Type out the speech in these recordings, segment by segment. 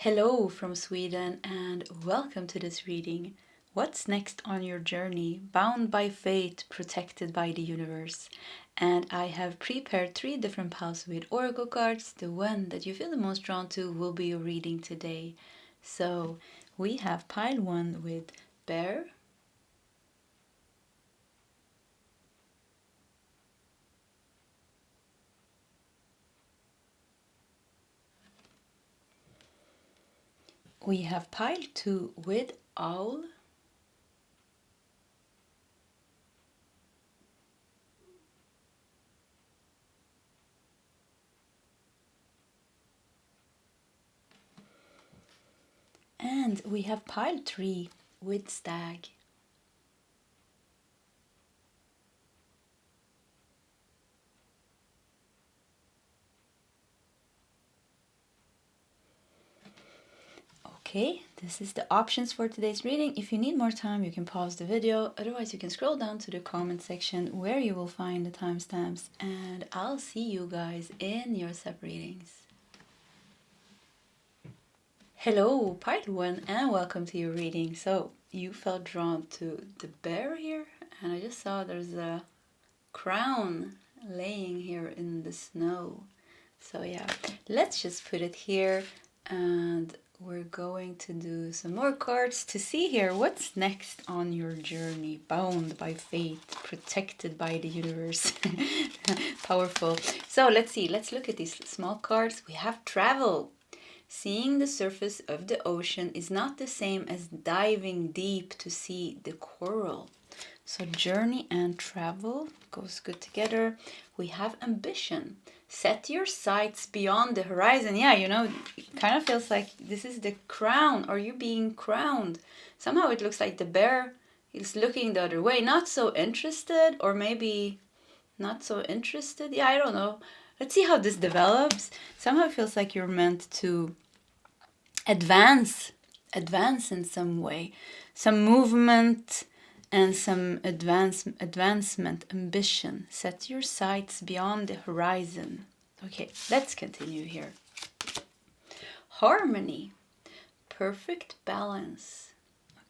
Hello from Sweden and welcome to this reading. What's next on your journey? Bound by fate, protected by the universe. And I have prepared 3 different piles with oracle cards. The one that you feel the most drawn to will be your reading today. So we have pile 1 with bear, we have pile 2 with owl, and we have pile 3 with stag. Okay, this is the options for today's reading. If you need more time, you can pause the video. Otherwise, you can scroll down to the comment section where you will find the timestamps. And I'll see you guys in your sub readings. Hello, part 1, and welcome to your reading. So, you felt drawn to the bear here, and I just saw there's a crown laying here in the snow. So yeah, let's just put it here and we're going to do some more cards to see here what's next on your journey. Bound by fate, protected by the universe. Powerful. So let's see, let's look at these small cards. We have travel. Seeing the surface of the ocean is not the same as diving deep to see the coral. So journey and travel goes good together. We have ambition. Set your sights beyond the horizon. Yeah, you know, it kind of feels like this is the crown. Are you being crowned? Somehow it looks like the bear is looking the other way. Not so interested, or maybe not so interested. Yeah, I don't know. Let's see how this develops. Somehow it feels like you're meant to advance in some way. Some movement and some advancement, ambition. Set your sights beyond the horizon. Okay, let's continue here. Harmony, perfect balance.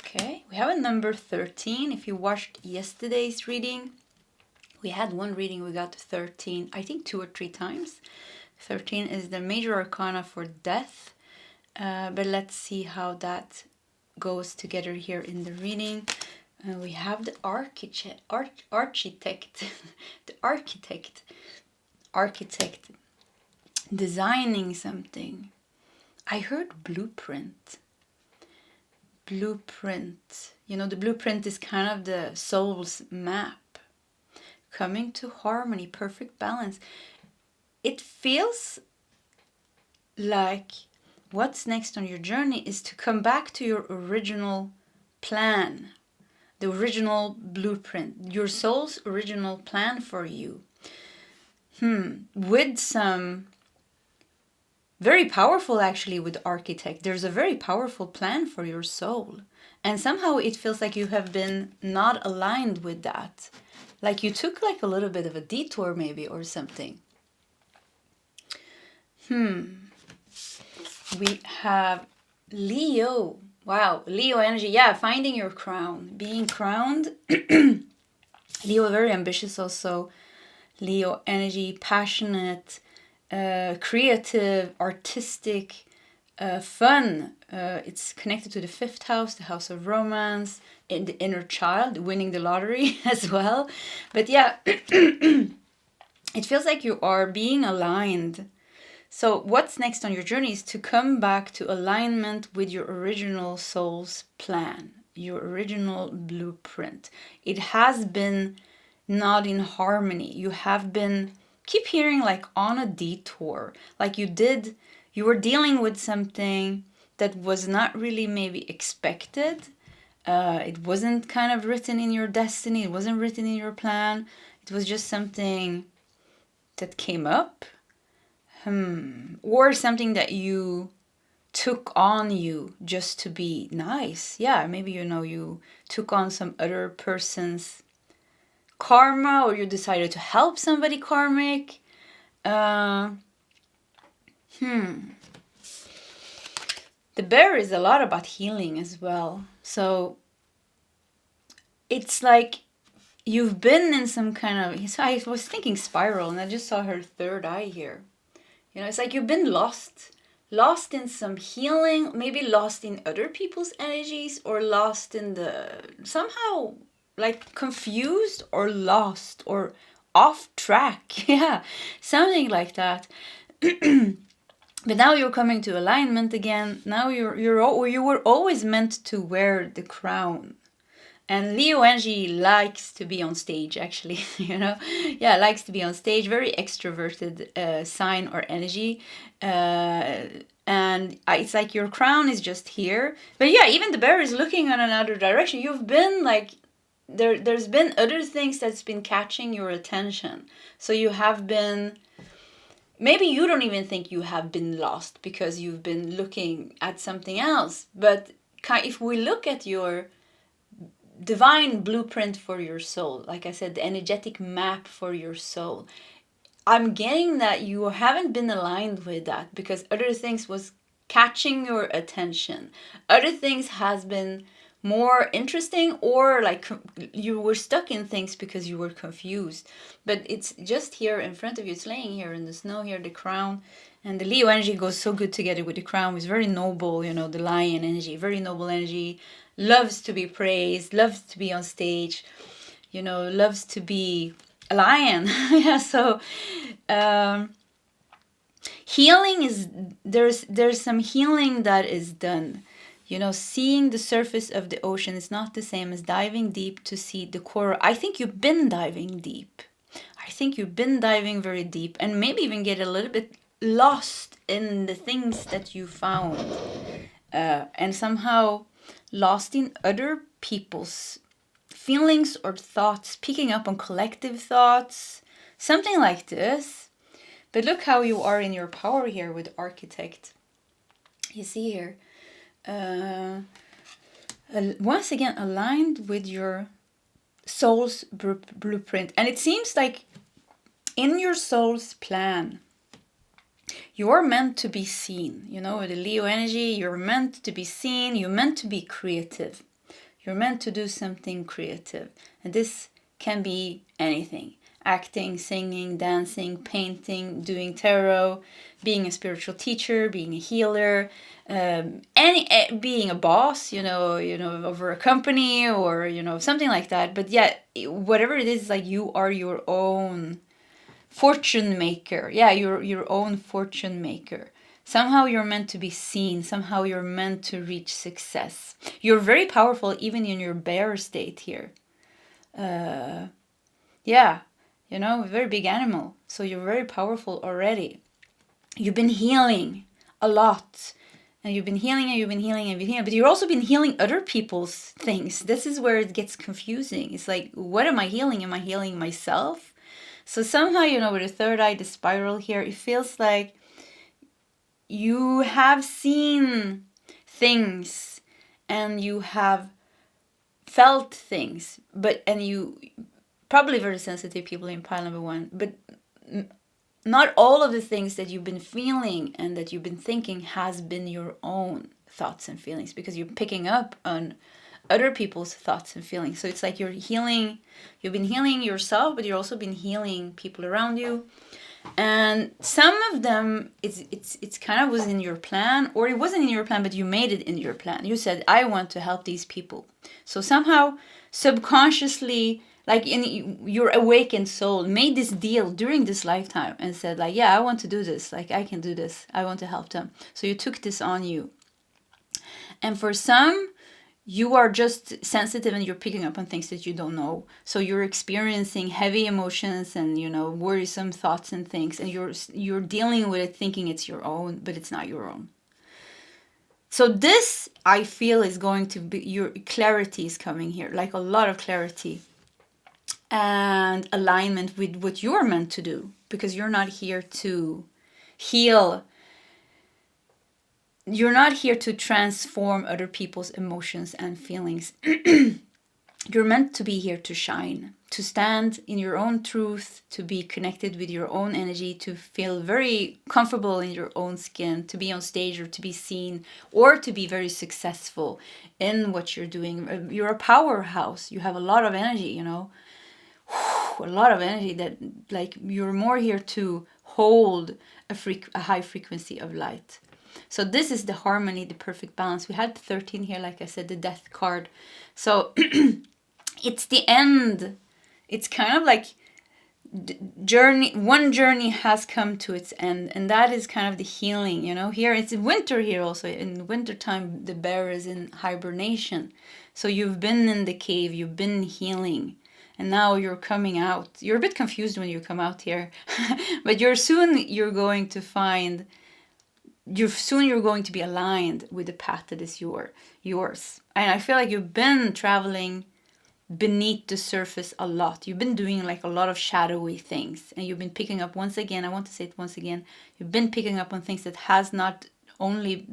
Okay, we have a number 13. If you watched yesterday's reading, we had one reading, we got to 13, I think 2 or 3 times. 13 is the major arcana for death, but let's see how that goes together here in the reading. We have the architect, the architect designing something. I heard blueprint. You know, the blueprint is kind of the soul's map. Coming to harmony, perfect balance. It feels like what's next on your journey is to come back to your original plan. The original blueprint, your soul's original plan for you. With some very powerful, actually, with architect, there's a very powerful plan for your soul. And somehow it feels like you have been not aligned with that. Like you took like a little bit of a detour maybe or something. We have Leo. Wow, Leo energy. Yeah, finding your crown. Being crowned. Leo, very ambitious also. Leo energy, passionate, creative, artistic, fun. It's connected to the 5th house, the house of romance, and the inner child, winning the lottery as well. But yeah, it feels like you are being aligned. So what's next on your journey is to come back to alignment with your original soul's plan, your original blueprint. It has been not in harmony. You have been, keep hearing like on a detour, like you were dealing with something that was not really maybe expected. It wasn't kind of written in your destiny. It wasn't written in your plan. It was just something that came up. Or something that you took on you just to be nice. Yeah, maybe, you know, you took on some other person's karma, or you decided to help somebody karmic. the bear is a lot about healing as well. So it's like you've been in some kind of, I was thinking spiral, and I just saw her third eye here. You know, it's like you've been lost in some healing, maybe lost in other people's energies, or lost in the, somehow like confused or lost or off track. Yeah, something like that. But now you're coming to alignment again. Now you were always meant to wear the crown. And Leo energy likes to be on stage, actually, you know? Yeah, likes to be on stage, very extroverted sign or energy. And it's like your crown is just here. But yeah, even the bear is looking in another direction. You've been like, there's been other things that's been catching your attention. So you have been, maybe you don't even think you have been lost because you've been looking at something else. But if we look at your divine blueprint for your soul, like I said, the energetic map for your soul, I'm getting that you haven't been aligned with that because other things was catching your attention. Other things has been more interesting, or like you were stuck in things because you were confused. But it's just here in front of you. It's laying here in the snow here, the crown. And the Leo energy goes so good together with the crown. It's very noble, you know, the lion energy, very noble energy. Loves to be praised, loves to be on stage, you know, loves to be a lion. Yeah, so healing is, there's some healing that is done. You know, seeing the surface of the ocean is not the same as diving deep to see the core. I think you've been diving deep. I think you've been diving very deep, and maybe even get a little bit lost in the things that you found. And somehow lost in other people's feelings or thoughts, picking up on collective thoughts, something like this. But look how you are in your power here with architect. You see here, once again aligned with your soul's blueprint. And it seems like in your soul's plan, you're meant to be seen. You know, with the Leo energy, you're meant to be seen. You're meant to be creative. You're meant to do something creative. And this can be anything. Acting, singing, dancing, painting, doing tarot, being a spiritual teacher, being a healer, being a boss, you know, over a company, or, you know, something like that. But yeah, whatever it is, like you are your own fortune maker. Yeah, you're your own fortune maker. Somehow you're meant to be seen. Somehow you're meant to reach success. You're very powerful even in your bear state here. Yeah, you know, very big animal. So you're very powerful already. You've been healing a lot. And you've been healing and you've been healing and you've been healing. But you've also been healing other people's things. This is where it gets confusing. It's like, what am I healing? Am I healing myself? So somehow, you know, with the third eye, the spiral here, it feels like you have seen things and you have felt things, and you probably very sensitive people in pile number one, but not all of the things that you've been feeling and that you've been thinking has been your own thoughts and feelings, because you're picking up on other people's thoughts and feelings. So it's like you've been healing yourself, but you've also been healing people around you. And some of them, it's kind of was in your plan, or it wasn't in your plan, but you made it in your plan. You said, I want to help these people. So somehow, subconsciously, like in your awakened soul, made this deal during this lifetime and said, like, yeah, I want to do this. Like, I can do this. I want to help them. So you took this on you. And for some, you are just sensitive and you're picking up on things that you don't know. So you're experiencing heavy emotions and, you know, worrisome thoughts and things, and you're dealing with it thinking it's your own, but it's not your own. So this, I feel, is going to be, your clarity is coming here, like a lot of clarity and alignment with what you're meant to do, because you're not here to heal. You're not here to transform other people's emotions and feelings. You're meant to be here to shine, to stand in your own truth, to be connected with your own energy, to feel very comfortable in your own skin, to be on stage or to be seen, or to be very successful in what you're doing. You're a powerhouse. You have a lot of energy, you know, a lot of energy that, like, you're more here to hold a high frequency of light. So this is the harmony, the perfect balance. We had 13 here, like I said, the death card. So it's the end. It's kind of like one journey has come to its end, and that is kind of the healing, you know. Here it's winter here also. In winter time, the bear is in hibernation. So you've been in the cave, you've been healing, and now you're coming out. You're a bit confused when you come out here, but you're going to find, you're going to be aligned with the path that is yours. And I feel like you've been traveling beneath the surface a lot. You've been doing like a lot of shadowy things, and you've been picking up, once again, I want to say it once again, you've been picking up on things that has not only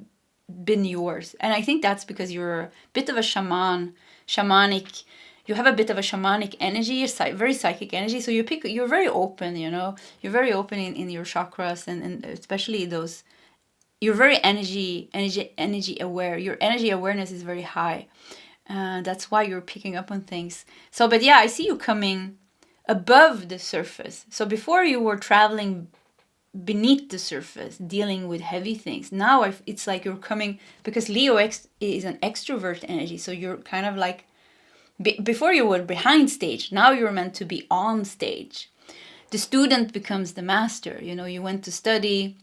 been yours. And I think that's because you're a bit of a shamanic, you have a bit of a shamanic energy, very psychic energy. So you're very open, you know, you're very open in your chakras, and especially those, you're very energy aware. Your energy awareness is very high. That's why you're picking up on things. So, but yeah, I see you coming above the surface. So before you were traveling beneath the surface, dealing with heavy things. Now it's like you're coming, because Leo is an extrovert energy. So you're kind of like, before you were behind stage, now you're meant to be on stage. The student becomes the master. You know, you went to study,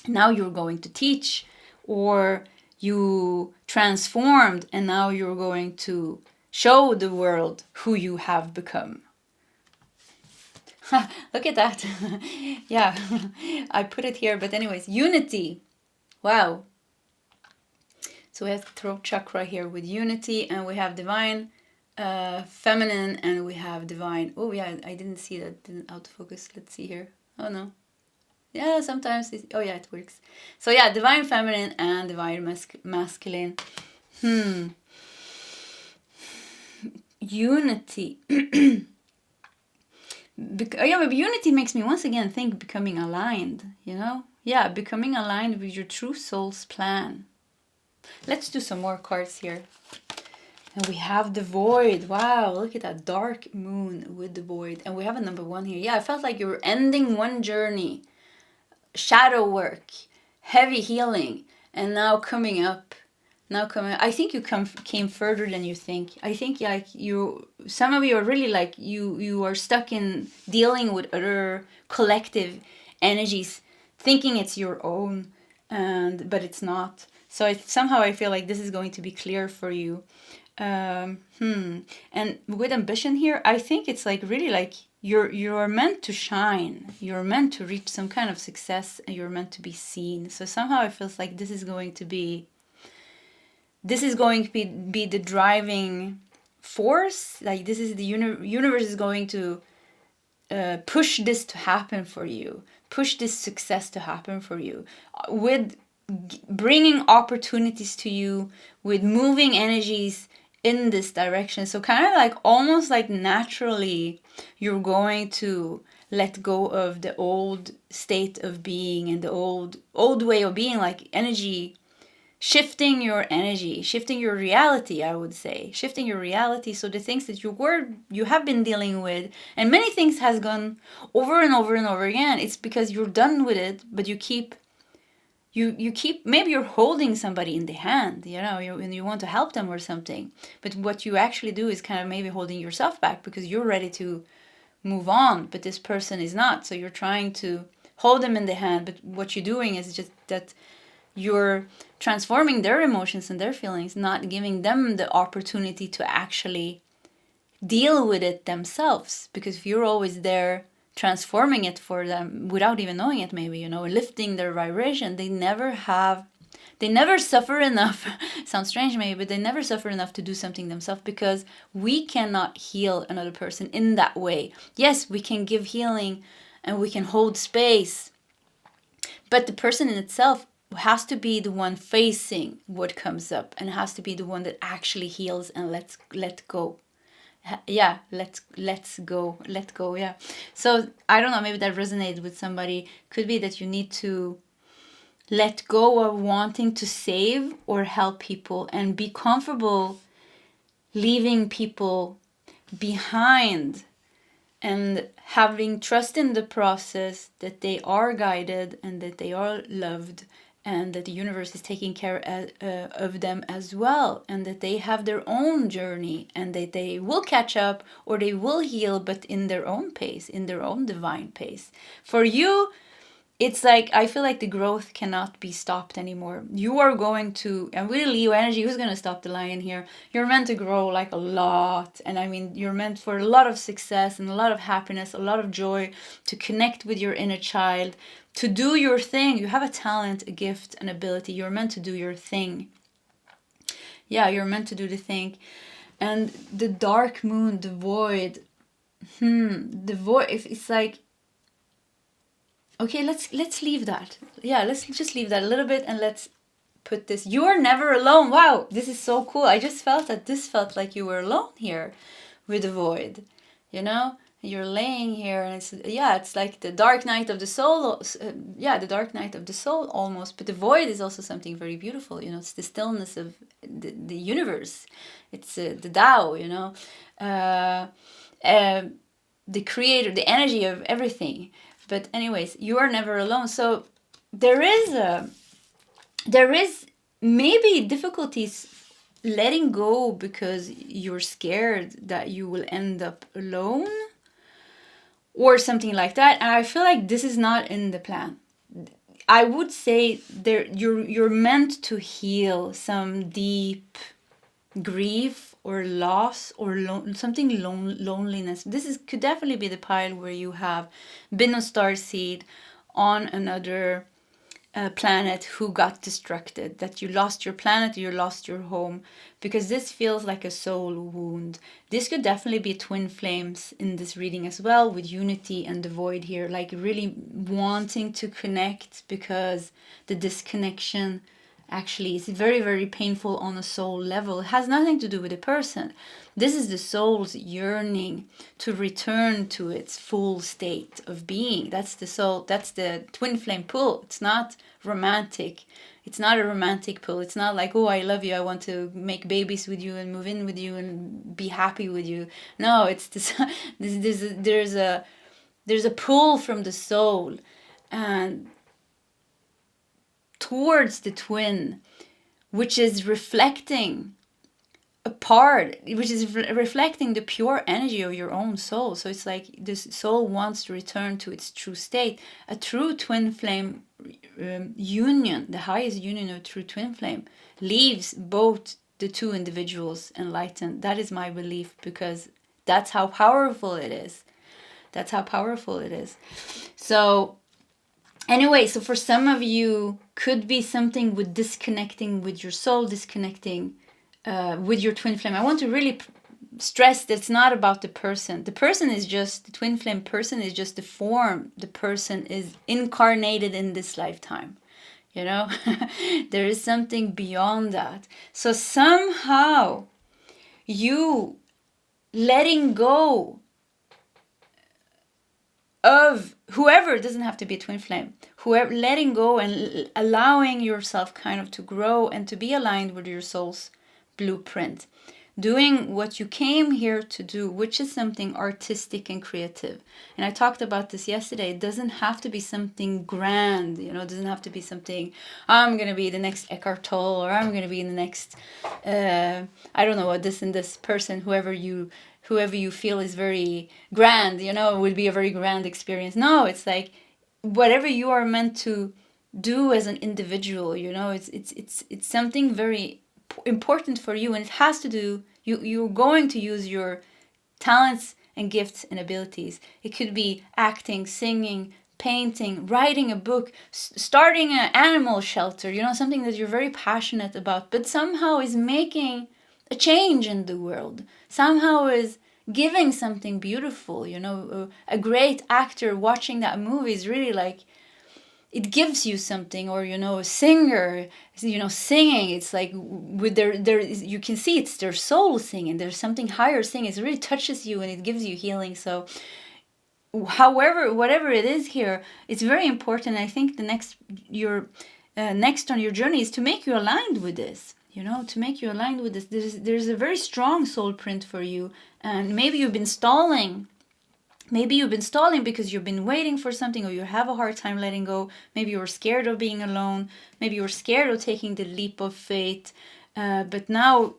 now you're going to teach, or you transformed and now you're going to show the world who you have become. Look at that. Yeah, I put it here, but anyways, unity. Wow. So we have throat chakra here with unity, and we have divine feminine, and we have divine, oh yeah, I didn't see that, didn't autofocus. Let's see here. Oh no. Yeah, sometimes oh yeah, it works. So yeah, divine feminine and divine masculine. Unity. Yeah, but unity makes me once again think becoming aligned, you know? Yeah, becoming aligned with your true soul's plan. Let's do some more cards here. And we have the void. Wow, look at that dark moon with the void. And we have a number 1 here. Yeah, I felt like you were ending one journey. Shadow work, heavy healing, and now coming up. I think you came further than you think. I think like some of you are really like you are stuck in dealing with other collective energies, thinking it's your own, but it's not. So somehow I feel like this is going to be clear for you. And with ambition here, I think it's like really like you're meant to shine. You're meant to reach some kind of success, and you're meant to be seen. So somehow it feels like this is going to be the driving force. Like this is the universe is going to push this to happen for you, push this success to happen for you, with bringing opportunities to you, with moving energies in this direction. So kind of like almost like naturally you're going to let go of the old state of being and the old way of being, like energy, shifting your energy, shifting your reality, I would say, shifting your reality. So the things that you have been dealing with, and many things has gone over and over and over again, it's because you're done with it, but you keep maybe you're holding somebody in the hand, you know, and you want to help them or something, but what you actually do is kind of maybe holding yourself back because you're ready to move on, but this person is not. So you're trying to hold them in the hand, but what you're doing is just that you're transforming their emotions and their feelings, not giving them the opportunity to actually deal with it themselves. Because if you're always there transforming it for them without even knowing it, maybe, you know, lifting their vibration, they never suffer enough. Sounds strange maybe, but they never suffer enough to do something themselves, because we cannot heal another person in that way. Yes, we can give healing and we can hold space, but the person in itself has to be the one facing what comes up, and has to be the one that actually heals and let go. yeah, let's go, let go. Yeah. So I don't know, maybe that resonated with somebody. Could be that you need to let go of wanting to save or help people and be comfortable leaving people behind and having trust in the process, that they are guided and that they are loved, and that the universe is taking care of them as well, and that they have their own journey, and that they will catch up or they will heal, but in their own pace, in their own divine pace. For you, it's like, I feel like the growth cannot be stopped anymore. You are going to, and with Leo energy, who's going to stop the lion here? You're meant to grow like a lot. And I mean, you're meant for a lot of success and a lot of happiness, a lot of joy, to connect with your inner child, to do your thing. You have a talent, a gift, an ability. You're meant to do your thing. Yeah, you're meant to do the thing. And the dark moon, the void, if it's like, okay, let's leave that. Yeah, let's just leave that a little bit, and let's put this. You are never alone. Wow, this is so cool. I just felt that this felt like you were alone here with the void. You know, you're laying here, and it's like the dark night of the soul. The dark night of the soul almost. But the void is also something very beautiful. You know, it's the stillness of the universe. It's the Tao. You know, the creator, the energy of everything. But anyways, you are never alone. So there is maybe difficulties letting go because you're scared that you will end up alone or something like that. And I feel like this is not in the plan. I would say you're meant to heal some deep grief or loss or loneliness. This could definitely be the pile where you have been a starseed on another planet who got distracted, that you lost your planet, you lost your home, because this feels like a soul wound. This could definitely be twin flames in this reading as well, with unity and the void here, like really wanting to connect, because the disconnection actually is very, very painful on a soul level. It has nothing to do with the person. This is the soul's yearning to return to its full state of being. That's the soul, that's the twin flame pull. It's not romantic. It's not a romantic pull. It's not like, oh, I love you, I want to make babies with you and move in with you and be happy with you. No, it's this, there's a pull from the soul and towards the twin, which is reflecting reflecting the pure energy of your own soul. So it's like this soul wants to return to its true state. A true twin flame union, the highest union of true twin flame, leaves both the two individuals enlightened. That is my belief, because that's how powerful it is. That's how powerful it is. So anyway, so for some of you, could be something with disconnecting with your soul, disconnecting with your twin flame. I want to really stress that it's not about the person. The person is just, the twin flame person is just the form. The person is incarnated in this lifetime. You know, there is something beyond that. So somehow you letting go of whoever, it doesn't have to be a twin flame, whoever, letting go and allowing yourself kind of to grow and to be aligned with your soul's blueprint, doing what you came here to do, which is something artistic and creative. And I talked about this yesterday. It doesn't have to be something grand, you know, it doesn't have to be something, I'm going to be the next Eckhart Tolle, or I'm going to be the next, I don't know what, this and this person, whoever you feel is very grand, you know, would be a very grand experience. No, it's like whatever you are meant to do as an individual, you know, it's something very important for you, and it has to do, you're going to use your talents and gifts and abilities. It could be acting, singing, painting, writing a book, starting an animal shelter, you know, something that you're very passionate about, but somehow is making a change in the world, somehow is giving something beautiful, you know. A great actor watching that movie is really like, it gives you something, or a singer, singing. It's like with their you can see it's their soul singing. There's something higher singing. It really touches you and it gives you healing. So, however, whatever it is here, it's very important. I think the next next on your journey is to make you aligned with this. To make you aligned with this. There's a very strong soul print for you, and maybe you've been stalling. Maybe you've been stalling because you've been waiting for something, or you have a hard time letting go. Maybe you're scared of being alone. Maybe you're scared of taking the leap of faith. But now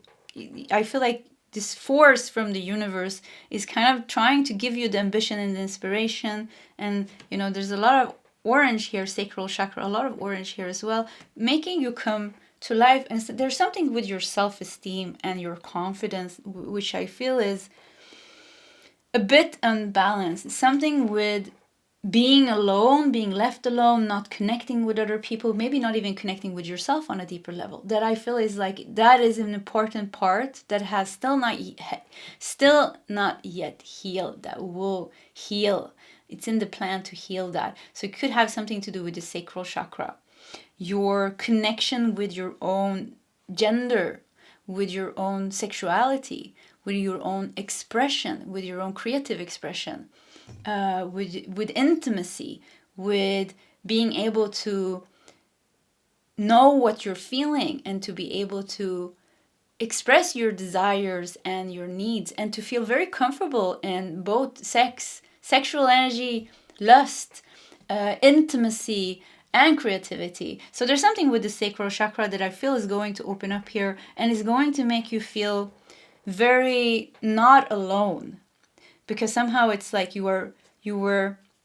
I feel like this force from the universe is kind of trying to give you the ambition and the inspiration. And, there's a lot of orange here, sacral chakra, a lot of orange here as well, making you come to life. And there's something with your self-esteem and your confidence, which I feel is a bit unbalanced. Something with being alone, being left alone, not connecting with other people, maybe not even connecting with yourself on a deeper level. That I feel is like that is an important part that has still not yet healed. That will heal. It's in the plan to heal that. So it could have something to do with the sacral chakra, your connection with your own gender, with your own sexuality, with your own expression, with your own creative expression, with intimacy, with being able to know what you're feeling and to be able to express your desires and your needs, and to feel very comfortable in both sexual energy, lust, intimacy, and creativity. So there's something with the sacral chakra that I feel is going to open up here and is going to make you feel very not alone, because somehow it's like you were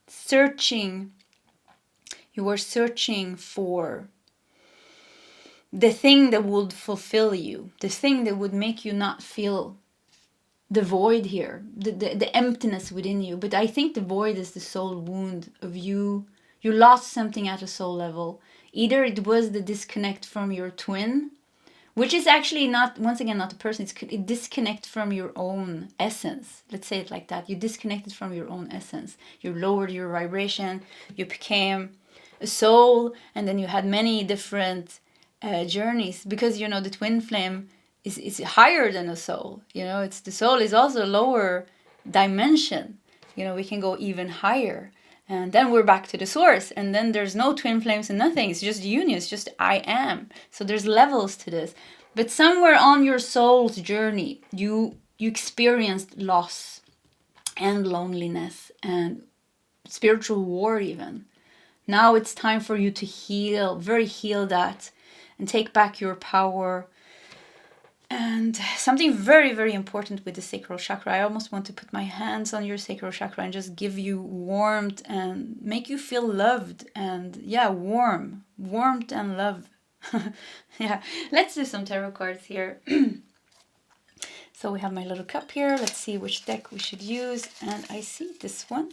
searching for the thing that would fulfill you, the thing that would make you not feel the void here, the emptiness within you. But I think the void is the soul wound of you lost something at a soul level. Either it was the disconnect from your twin, which is actually not, once again, not the person. It's a disconnect from your own essence. Let's say it like that. You disconnected from your own essence. You lowered your vibration. You became a soul, and then you had many different journeys. Because, the twin flame is higher than a soul. It's the soul is also a lower dimension. We can go even higher. And then we're back to the source. And then there's no twin flames and nothing. It's just union. It's just I am. So there's levels to this. But somewhere on your soul's journey, you experienced loss and loneliness and spiritual war even. Now it's time for you to heal that and take back your power. And something very, very important with the sacral chakra. I almost want to put my hands on your sacral chakra and just give you warmth and make you feel loved. And warmth and love. Yeah, let's do some tarot cards here. So we have my little cup here. Let's see which deck we should use. And I see this one.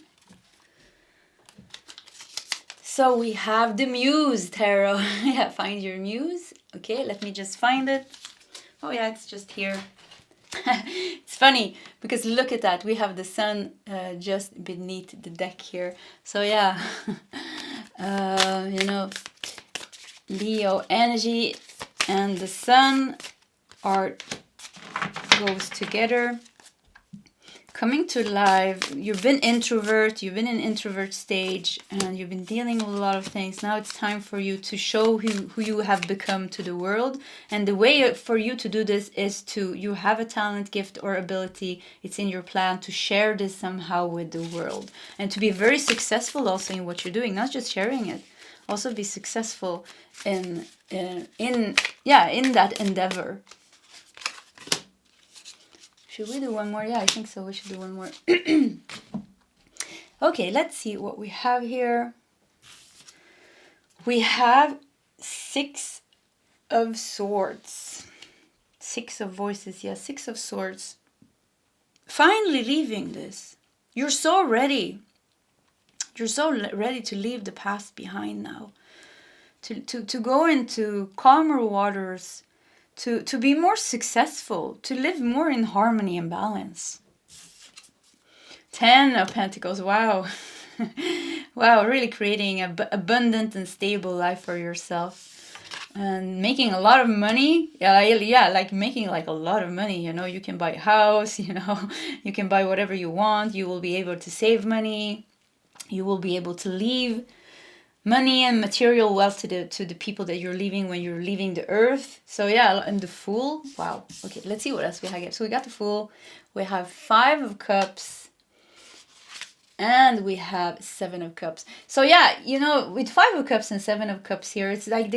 So we have the Muse Tarot. Yeah, find your muse. Okay, let me just find it. Oh yeah, it's just here. It's funny because look at that. We have the sun just beneath the deck here. So yeah, Leo energy and the sun goes together. Coming to life, you've been introvert, you've been in introvert stage, and you've been dealing with a lot of things. Now it's time for you to show who you have become to the world. And the way for you to do this is you have a talent, gift, or ability. It's in your plan to share this somehow with the world. And to be very successful also in what you're doing, not just sharing it. Also be successful in that endeavor. Should we do one more? Yeah, I think so. We should do one more. Okay, let's see what we have here. We have 6 of Swords. 6 of Voices. Yeah, 6 of Swords. Finally leaving this. You're so ready. You're so ready to leave the past behind now. To go into calmer waters. To be more successful, to live more in harmony and balance. 10 of Pentacles, wow. Wow, really creating a abundant and stable life for yourself. And making a lot of money. Yeah, like making like a lot of money. You know, you can buy a house, you know, you can buy whatever you want. You will be able to save money. You will be able to leave money and material wealth to the people that you're leaving when you're leaving the earth. So yeah, and the Fool. Wow. Okay, let's see what else we have. So we got the Fool. We have 5 of Cups. And we have 7 of Cups. So yeah, you know, with 5 of Cups and 7 of Cups here, it's like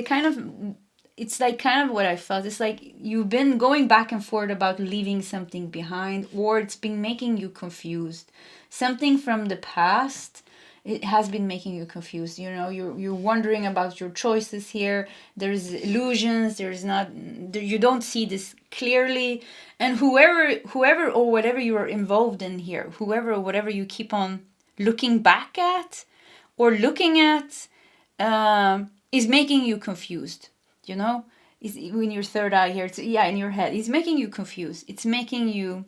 it's like kind of what I felt. It's like you've been going back and forth about leaving something behind, or it's been making you confused. Something from the past, it has been making you confused. You know, you're wondering about your choices here. There's illusions. You don't see this clearly. And whoever or whatever you are involved in here, whoever or whatever you keep on looking back at or looking at, is making you confused. You know, is in your third eye here. In your head, it's making you confused. It's making you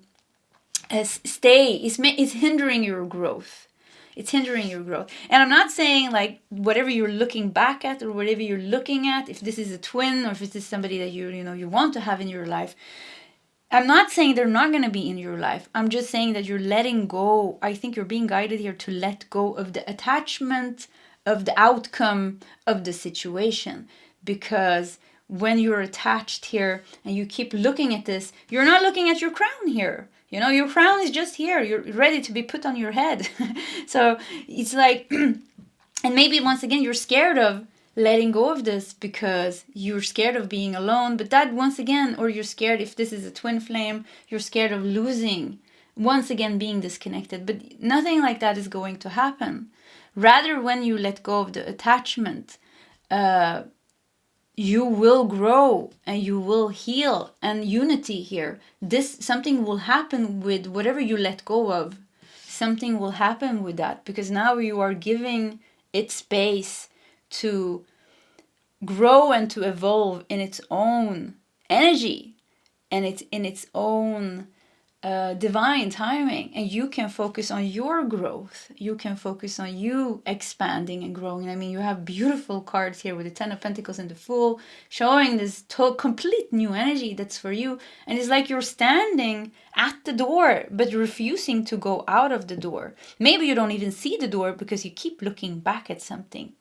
stay. It's hindering your growth. It's hindering your growth. And I'm not saying like whatever you're looking back at or whatever you're looking at, if this is a twin or if this is somebody that you want to have in your life, I'm not saying they're not going to be in your life. I'm just saying that you're letting go. I think you're being guided here to let go of the attachment of the outcome of the situation. Because when you're attached here and you keep looking at this, you're not looking at your crown here. You know, your crown is just here. You're ready to be put on your head. So it's like, and maybe once again, you're scared of letting go of this because you're scared of being alone. But that once again, or you're scared if this is a twin flame, you're scared of losing, once again being disconnected. But nothing like that is going to happen. Rather, when you let go of the attachment, you will grow and you will heal, and unity here. Something will happen with whatever you let go of. Something will happen with that because now you are giving it space to grow and to evolve in its own energy and it's in its own divine timing, and you can focus on your growth. You can focus on you expanding and growing. I mean, you have beautiful cards here with the 10 of Pentacles and the Fool, showing this complete new energy that's for you. And it's like you're standing at the door but refusing to go out of the door. Maybe you don't even see the door because you keep looking back at something.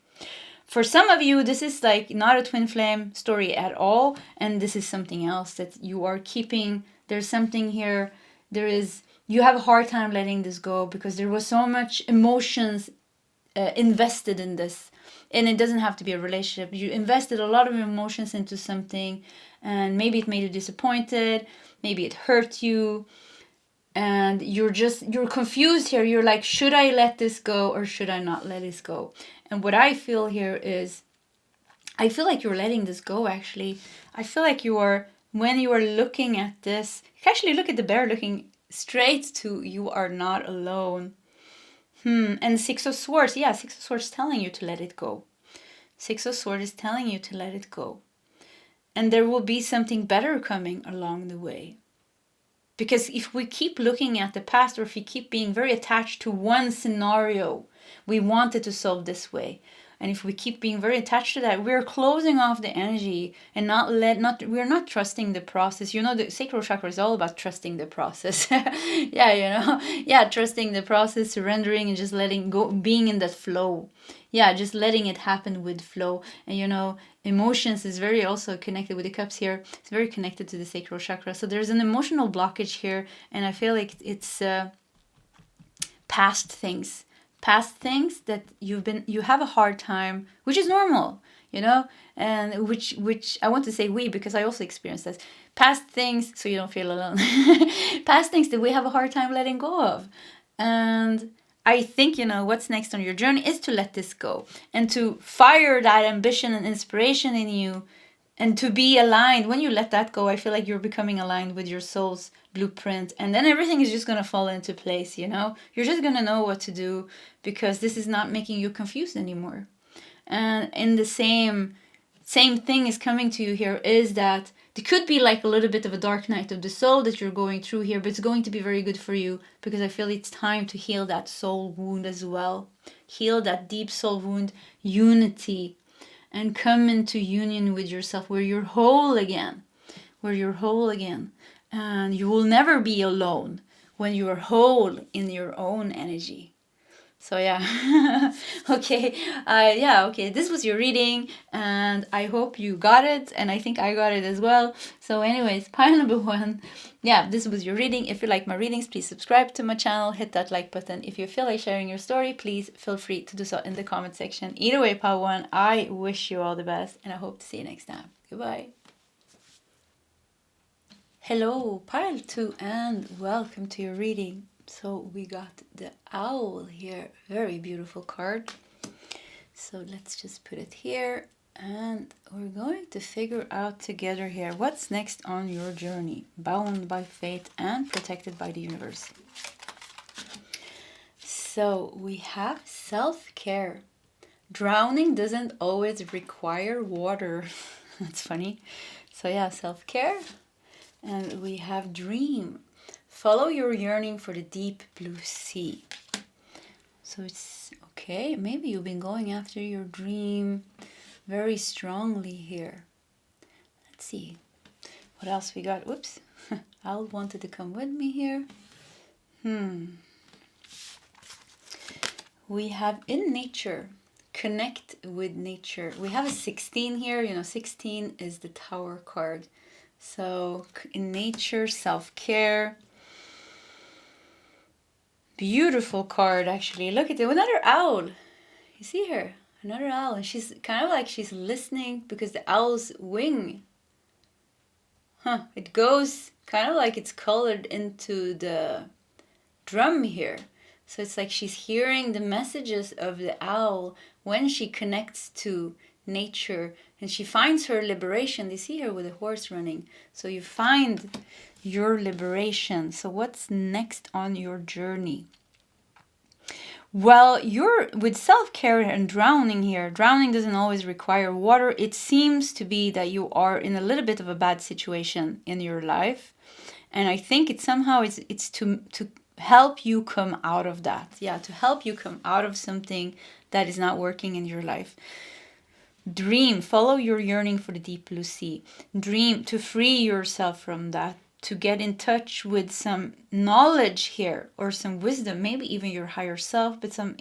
For some of you, this is like not a twin flame story at all, and this is something else that you are keeping. There's something here. You have a hard time letting this go because there was so much emotions invested in this. And it doesn't have to be a relationship. You invested a lot of emotions into something, and maybe it made you disappointed. Maybe it hurt you. And you're confused here. You're like, should I let this go or should I not let this go? And what I feel here is, I feel like you're letting this go, actually. I feel like when you are looking at this, you can actually look at the bear looking straight to you are not alone. And 6 of Swords. Yeah, 6 of Swords telling you to let it go. 6 of Swords is telling you to let it go. And there will be something better coming along the way. Because if we keep looking at the past, or if we keep being very attached to one scenario, we wanted to solve this way. And if we keep being very attached to that, we're closing off the energy and we're not trusting the process. You know, the sacral chakra is all about trusting the process. Trusting the process, surrendering, and just letting go, being in that flow. Yeah, just letting it happen with flow. And you know, emotions is very also connected with the cups here. It's very connected to the sacral chakra. So there's an emotional blockage here, and I feel like it's past things that you have a hard time, which is normal, you know, and which I want to say we, because I also experienced this. Past things, so you don't feel alone. Past things that we have a hard time letting go of. And I think, you know, what's next on your journey is to let this go and to fire that ambition and inspiration in you, and to be aligned. When you let that go, I feel like you're becoming aligned with your soul's blueprint, and then everything is just going to fall into place, you know. You're just going to know what to do because this is not making you confused anymore. And in the same thing is coming to you here is that There could be like a little bit of a dark night of the soul that you're going through here, but it's going to be very good for you because I feel it's time to heal that soul wound as well. Heal that deep soul wound, unity, and come into union with yourself where you're whole again. Where you're whole again. And you will never be alone when you are whole in your own energy. So yeah, okay, okay, this was your reading, and I hope you got it, and I think I got it as well. So anyways, pile number 1, yeah, this was your reading. If you like my readings, please subscribe to my channel, hit that like button. If you feel like sharing your story, please feel free to do so in the comment section. Either way, pile 1, I wish you all the best, and I hope to see you next time. Goodbye. Hello, pile 2, and welcome to your reading. So we got the owl here, very beautiful card. So let's just put it here, and we're going to figure out together here what's next on your journey, bound by fate and protected by the universe. So we have self-care. Drowning doesn't always require water. That's funny. So yeah, self-care. And we have dream. Follow your yearning for the deep blue sea. So it's okay. Maybe you've been going after your dream very strongly here. Let's see. What else we got? Whoops. Owl wanted to come with me here. We have in nature. Connect with nature. We have a 16 here. You know, 16 is the Tower card. So in nature, self-care. Beautiful card, actually. Look at it. Another owl. You see her? Another owl. And she's kind of like she's listening because the owl's wing. It goes kind of like it's colored into the drum here. So it's like she's hearing the messages of the owl when she connects to nature. And she finds her liberation. You see her with a horse running. So you find your liberation. So what's next on your journey? Well, you're with self-care and drowning here. Drowning doesn't always require water. It seems to be that you are in a little bit of a bad situation in your life. And I think it's to help you come out of that. Yeah, to help you come out of something that is not working in your life. Dream, follow your yearning for the deep blue sea. Dream to free yourself from that, to get in touch with some knowledge here or some wisdom, maybe even your higher self, but some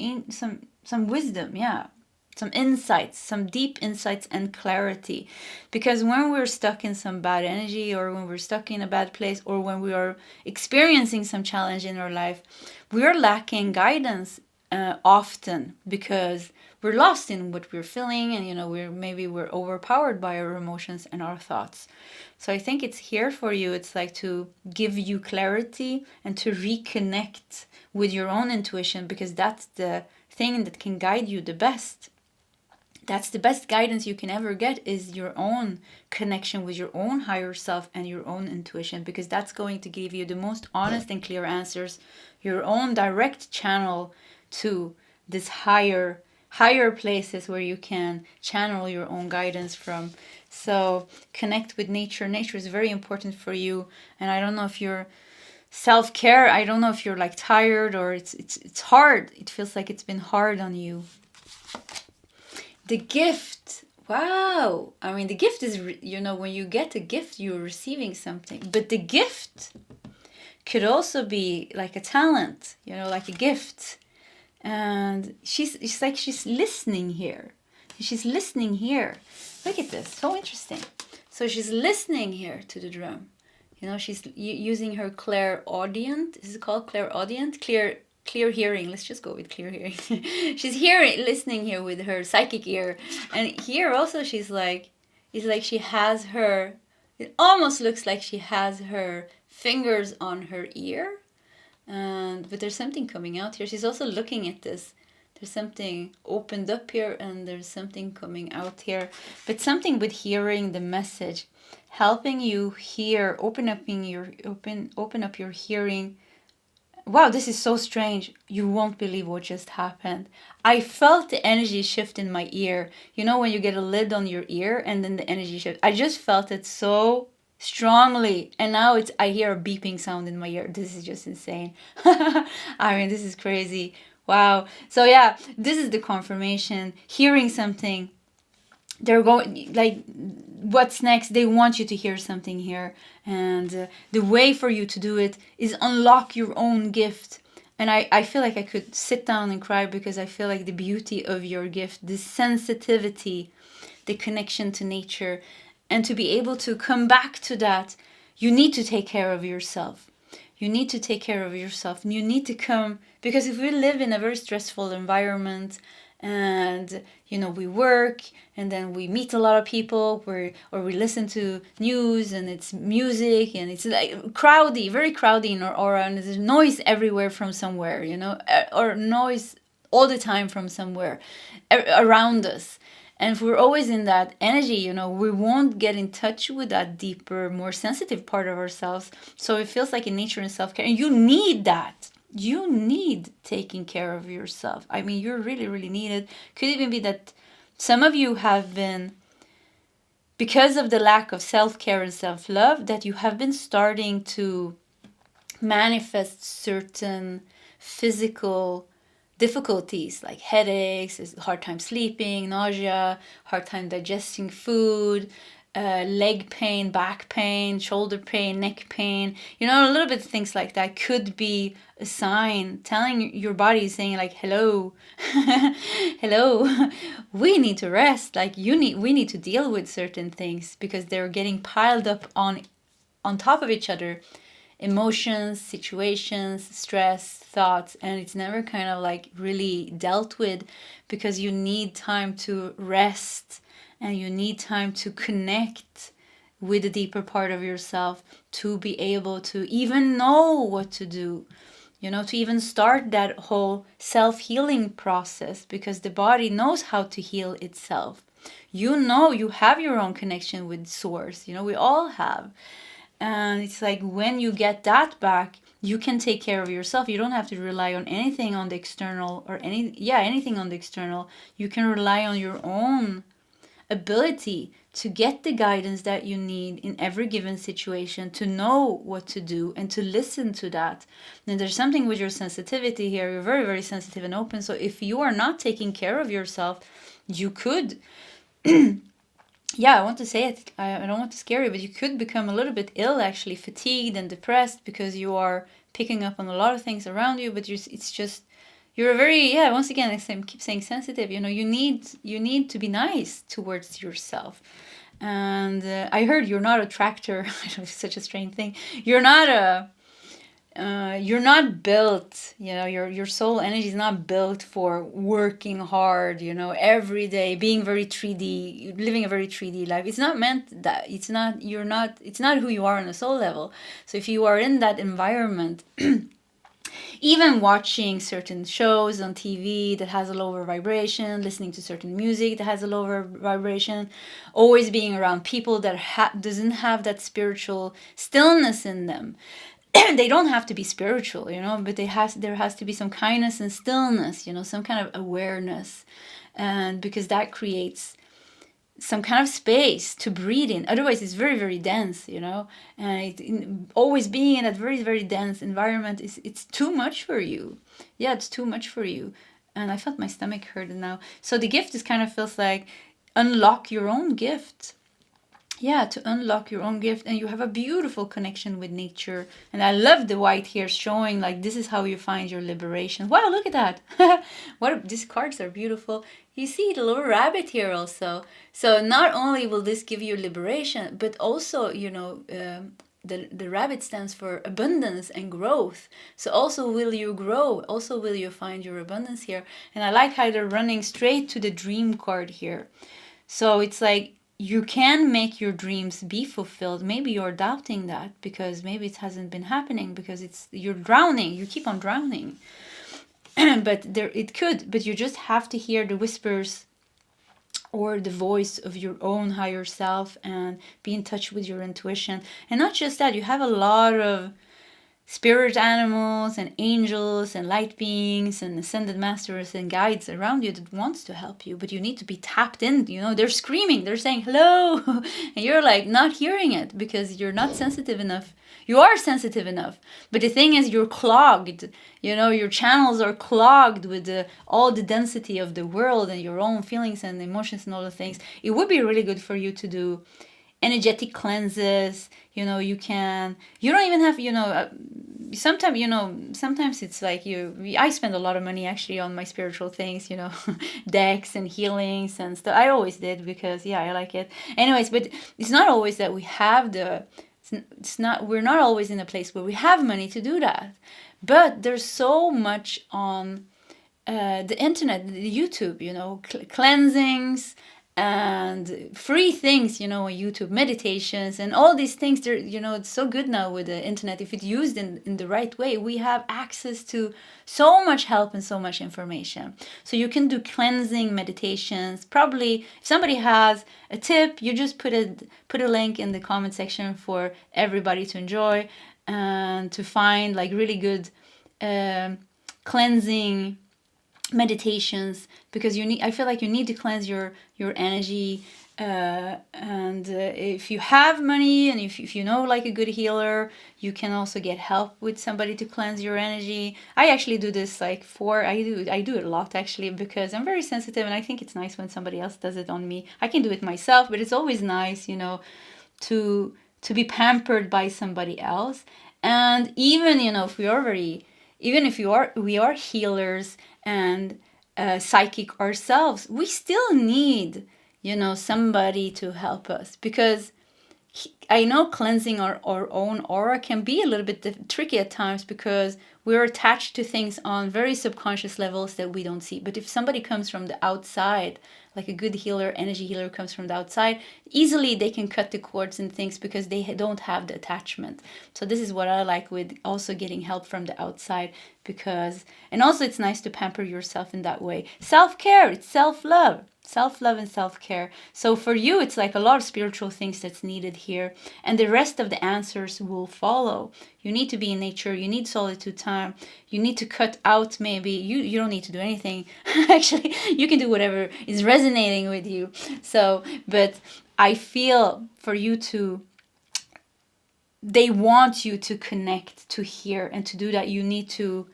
wisdom, yeah. Some insights, some deep insights and clarity. Because when we're stuck in some bad energy or when we're stuck in a bad place or when we are experiencing some challenge in our life, we're lacking guidance often because we're lost in what we're feeling, and we're overpowered by our emotions and our thoughts. So I think it's here for you. It's like to give you clarity and to reconnect with your own intuition, because that's the thing that can guide you the best. That's the best guidance you can ever get, is your own connection with your own higher self and your own intuition, because that's going to give you the most honest and clear answers, your own direct channel to this higher places where you can channel your own guidance from. So connect with nature. Nature is very important for you. And I don't know if you're self-care, I don't know if you're like tired or it's hard. It feels like it's been hard on you. The gift. Wow. I mean, the gift is, when you get a gift, you're receiving something. But the gift could also be like a talent, like a gift. And she's like she's listening here. She's listening here. Look at this. So interesting. So she's listening here to the drum. She's using her clairaudient. Is it called clairaudient? Clear hearing. Let's just go with clear hearing. She's listening here with her psychic ear. And here also she's like, it's like she has her, it almost looks like she has her fingers on her ear. But there's something coming out here. She's also looking at this. There's something opened up here and there's something coming out here. But something with hearing the message, helping you hear, open up your hearing. Wow, this is so strange. You won't believe what just happened. I felt the energy shift in my ear. When you get a lid on your ear and then the energy shift. I just felt it so strongly. And now I hear a beeping sound in my ear. This is just insane. I mean, this is crazy. Wow. So yeah, this is the confirmation. Hearing something, they're going like, what's next? They want you to hear something here, and the way for you to do it is unlock your own gift. And I feel like I could sit down and cry, because I feel like the beauty of your gift, the sensitivity, the connection to nature, and to be able to come back to that, you need to take care of yourself. You need to take care of yourself, and you need to come, because if we live in a very stressful environment, and we work, and then we meet a lot of people, or we listen to news, and it's music, and it's like crowdy, very crowdy in our aura, and there's noise everywhere from somewhere, or noise all the time from somewhere around us. And if we're always in that energy, we won't get in touch with that deeper, more sensitive part of ourselves. So it feels like in nature and self-care, and you need that. You need taking care of yourself. I mean, you're really, really needed. Could even be that some of you have been, because of the lack of self-care and self-love, that you have been starting to manifest certain physical difficulties, like headaches, hard time sleeping, nausea, hard time digesting food, leg pain, back pain, shoulder pain, neck pain, a little bit of things like that could be a sign telling your body, saying like, hello, hello, we need to rest. Like we need to deal with certain things, because they're getting piled up on top of each other. Emotions, situations, stress, thoughts, and it's never kind of like really dealt with, because you need time to rest, and you need time to connect with the deeper part of yourself, to be able to even know what to do, to even start that whole self-healing process, because the body knows how to heal itself. You have your own connection with source, we all have. And it's like, when you get that back, you can take care of yourself. You don't have to rely on anything on the external, or anything on the external. You can rely on your own ability to get the guidance that you need in every given situation, to know what to do and to listen to that. And there's something with your sensitivity here. You're very, very sensitive and open. So if you are not taking care of yourself, you could I want to say it, I don't want to scare you, but you could become a little bit ill, actually, fatigued and depressed, because you are picking up on a lot of things around you, but you're a very, once again, I keep saying sensitive, you need to be nice towards yourself. And I heard you're not a tractor. I don't know, it's such a strange thing. You're not built, your soul energy is not built for working hard, every day, being very 3D, living a very 3D life. It's not meant that. It's not who you are on a soul level. So if you are in that environment, even watching certain shows on TV that has a lower vibration, listening to certain music that has a lower vibration, always being around people that doesn't have that spiritual stillness in them. They don't have to be spiritual, but there has to be some kindness and stillness, some kind of awareness, and because that creates some kind of space to breathe in. Otherwise, it's very, very dense, and always being in that very, very dense environment it's too much for you. Yeah, it's too much for you. And I felt my stomach hurt now. So the gift is kind of feels like unlock your own gift. Yeah, to unlock your own gift, and you have a beautiful connection with nature. And I love the white here showing like this is how you find your liberation. Wow, look at that. These cards are beautiful. You see the little rabbit here also. So not only will this give you liberation, but also, the rabbit stands for abundance and growth. So also will you grow, also will you find your abundance here. And I like how they're running straight to the dream card here. So it's like, you can make your dreams be fulfilled. Maybe you're doubting that, because maybe it hasn't been happening, because you're drowning. You keep on drowning. But it could. But you just have to hear the whispers or the voice of your own higher self, and be in touch with your intuition. And not just that, you have a lot of spirit animals and angels and light beings and ascended masters and guides around you that wants to help you, but you need to be tapped in. You know, they're screaming, they're saying hello, and you're like not hearing it because you're not sensitive enough. You are sensitive enough, but the thing is you're clogged. You know, your channels are clogged with all the density of the world and your own feelings and emotions and all the things. It would be really good for you to do energetic cleanses. You know, you don't even have, sometimes it's like I spend a lot of money actually on my spiritual things, you know, decks and healings and stuff. I always did because, yeah, I like it. Anyways, but it's not always that we have we're not always in a place where we have money to do that. But there's so much on the internet, the YouTube, you know, cleansings and free things, you know, on YouTube, meditations and all these things. They're, you know, it's so good now with the internet. If it's used in the right way, we have access to so much help and so much information. So you can do cleansing meditations. Probably if somebody has a tip, you just put a link in the comment section for everybody to enjoy and to find like really good cleansing meditations, because I feel like you need to cleanse your energy, and if you have money and if you know like a good healer, you can also get help with somebody to cleanse your energy. I actually do this like I do it a lot actually, because I'm very sensitive and I think it's nice when somebody else does it on me. I can do it myself, but it's always nice, you know, to be pampered by somebody else. And even, you know, we are healers and psychic ourselves, we still need, you know, somebody to help us, because I know cleansing our own aura can be a little bit tricky at times, because we're attached to things on very subconscious levels that we don't see. But if somebody comes from the outside, like a good healer, energy healer comes from the outside, easily they can cut the cords and things because they don't have the attachment. So this is what I like with also getting help from the outside, and also it's nice to pamper yourself in that way. Self-care, it's self-love and self-care. So for you, it's like a lot of spiritual things that's needed here, and the rest of the answers will follow. You need to be in nature, you need solitude time, you need to cut out, maybe you don't need to do anything actually, you can do whatever is resonating with you. So, but I feel for you they want you to connect, to hear, and to do that you need to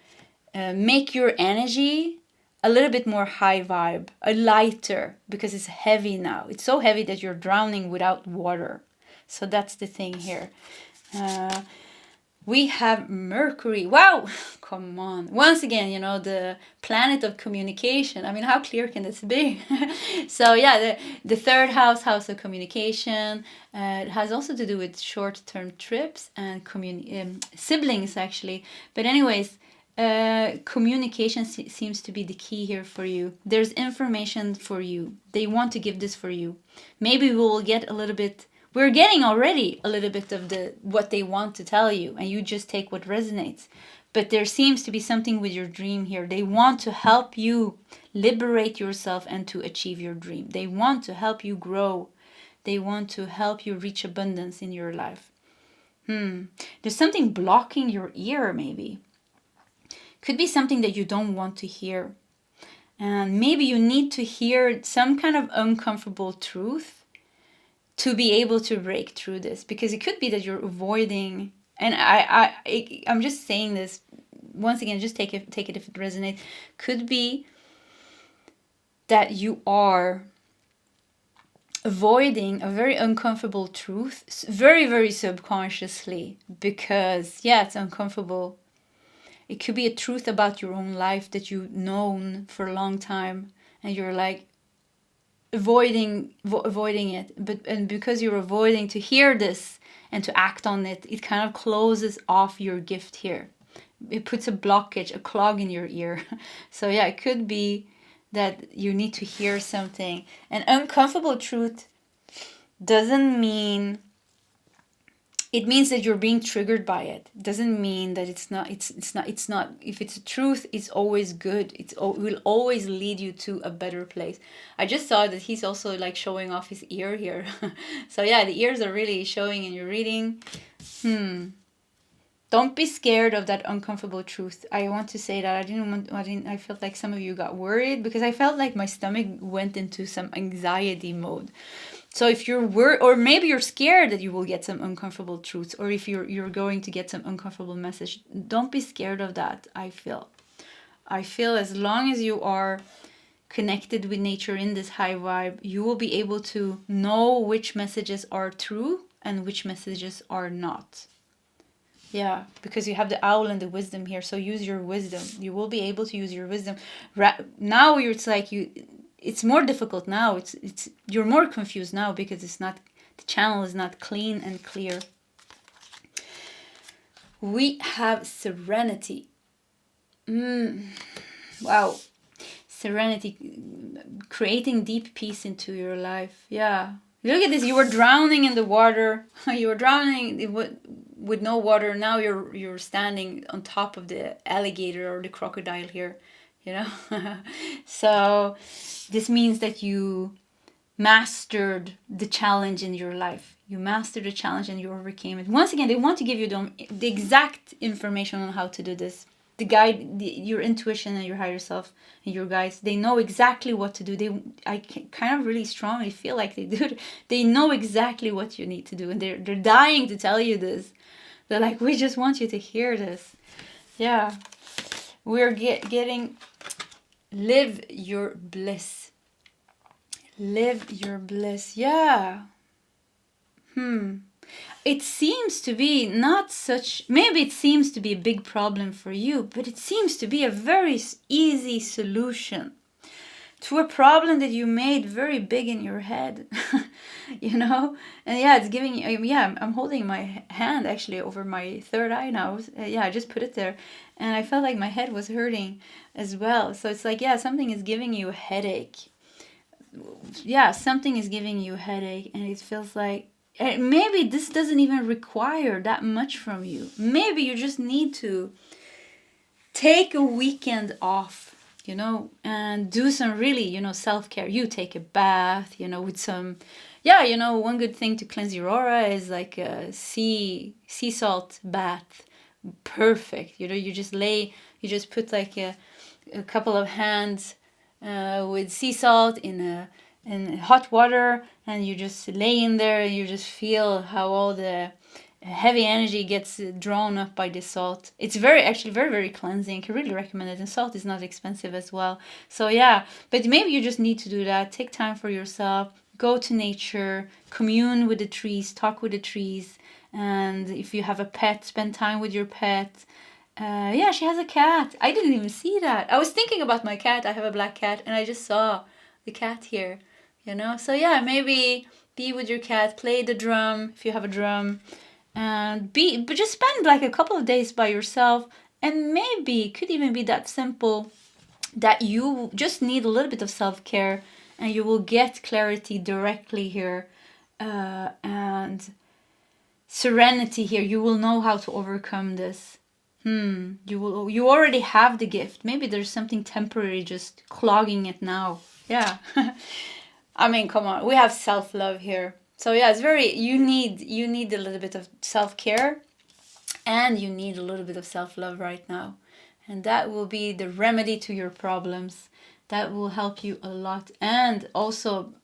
make your energy a little bit more high vibe, a lighter, because it's heavy now. It's so heavy that you're drowning without water. So that's the thing here. We have Mercury. Wow, come on. Once again, you know, the planet of communication. I mean, how clear can this be? So yeah, the third house of communication. It has also to do with short-term trips and siblings, actually. But anyways, communication seems to be the key here for you. There's information for you. They want to give this for you. Maybe we will get a little bit. We're getting already a little bit of what they want to tell you, and you just take what resonates. But there seems to be something with your dream here. They want to help you liberate yourself and to achieve your dream. They want to help you grow. They want to help you reach abundance in your life. There's something blocking your ear, maybe. Could be something that you don't want to hear. And maybe you need to hear some kind of uncomfortable truth to be able to break through this, because it could be that you're avoiding, and I'm just saying this once again, just take it if it resonates. Could be that you are avoiding a very uncomfortable truth, very, very subconsciously, because yeah, it's uncomfortable. It could be a truth about your own life that you've known for a long time, and you're like avoiding it, and because you're avoiding to hear this and to act on it, it kind of closes off your gift here. It puts a blockage, a clog in your ear. So yeah, it could be that you need to hear something. An uncomfortable truth doesn't mean, it means that you're being triggered by it. It doesn't mean that it's not. If it's a truth, it's always good. It will always lead you to a better place. I just saw that he's also like showing off his ear here. So yeah, the ears are really showing in your reading. Don't be scared of that uncomfortable truth. I want to say that I felt like some of you got worried because I felt like my stomach went into some anxiety mode. So if you're worried, or maybe you're scared that you will get some uncomfortable truths, or if you're going to get some uncomfortable message, don't be scared of that. I feel as long as you are connected with nature in this high vibe, you will be able to know which messages are true and which messages are not. Yeah, because you have the owl and the wisdom here, so use your wisdom. You will be able to use your wisdom. Now it's like it's more difficult now. It's you're more confused now because the channel is not clean and clear. We have serenity. Wow. Serenity, creating deep peace into your life. Yeah. Look at this. You were drowning in the water. You were drowning with no water. Now you're standing on top of the alligator or the crocodile here. You know? So this means that you mastered the challenge in your life. You mastered the challenge and you overcame it. Once again, they want to give you the exact information on how to do this. The guide, your intuition and your higher self and your guides, they know exactly what to do. I kind of really strongly feel like they do. They know exactly what you need to do, and they're dying to tell you this. They're like, we just want you to hear this. Yeah, we're getting live your bliss. Live your bliss. Yeah. It seems to be not such, maybe it seems to be a big problem for you, but it seems to be a very easy solution to a problem that you made very big in your head. You know? And yeah, it's giving you, yeah, I'm holding my hand actually over my third eye now. Yeah, I just put it there. And I felt like my head was hurting as well. So it's like, yeah, something is giving you a headache. Yeah, something is giving you a headache, and it feels like, maybe this doesn't even require that much from you. Maybe you just need to take a weekend off, you know, and do some really, you know, self-care. You take a bath, you know, with some, yeah, you know, one good thing to cleanse your aura is like a sea salt bath. Perfect. You know, you just put like a couple of hands with sea salt in hot water, and you just lay in there and you just feel how all the heavy energy gets drawn up by the salt. It's actually very, very cleansing. I can really recommend it. And salt is not expensive as well. So yeah, but maybe you just need to do that. Take time for yourself. Go to nature. Commune with the trees. Talk with the trees. And if you have a pet, spend time with your pet. Yeah, she has a cat. I didn't even see that. I was thinking about my cat. I have a black cat, and I just saw the cat here. You know, so yeah, maybe be with your cat, play the drum if you have a drum, and but just spend like a couple of days by yourself. And maybe it could even be that simple that you just need a little bit of self-care, and you will get clarity directly here, and serenity here. You will know how to overcome this. You already have the gift. Maybe there's something temporary just clogging it now. Yeah. I mean, come on, we have self-love here. So yeah, it's very, you need a little bit of self-care, and you need a little bit of self-love right now. And that will be the remedy to your problems. That will help you a lot. And also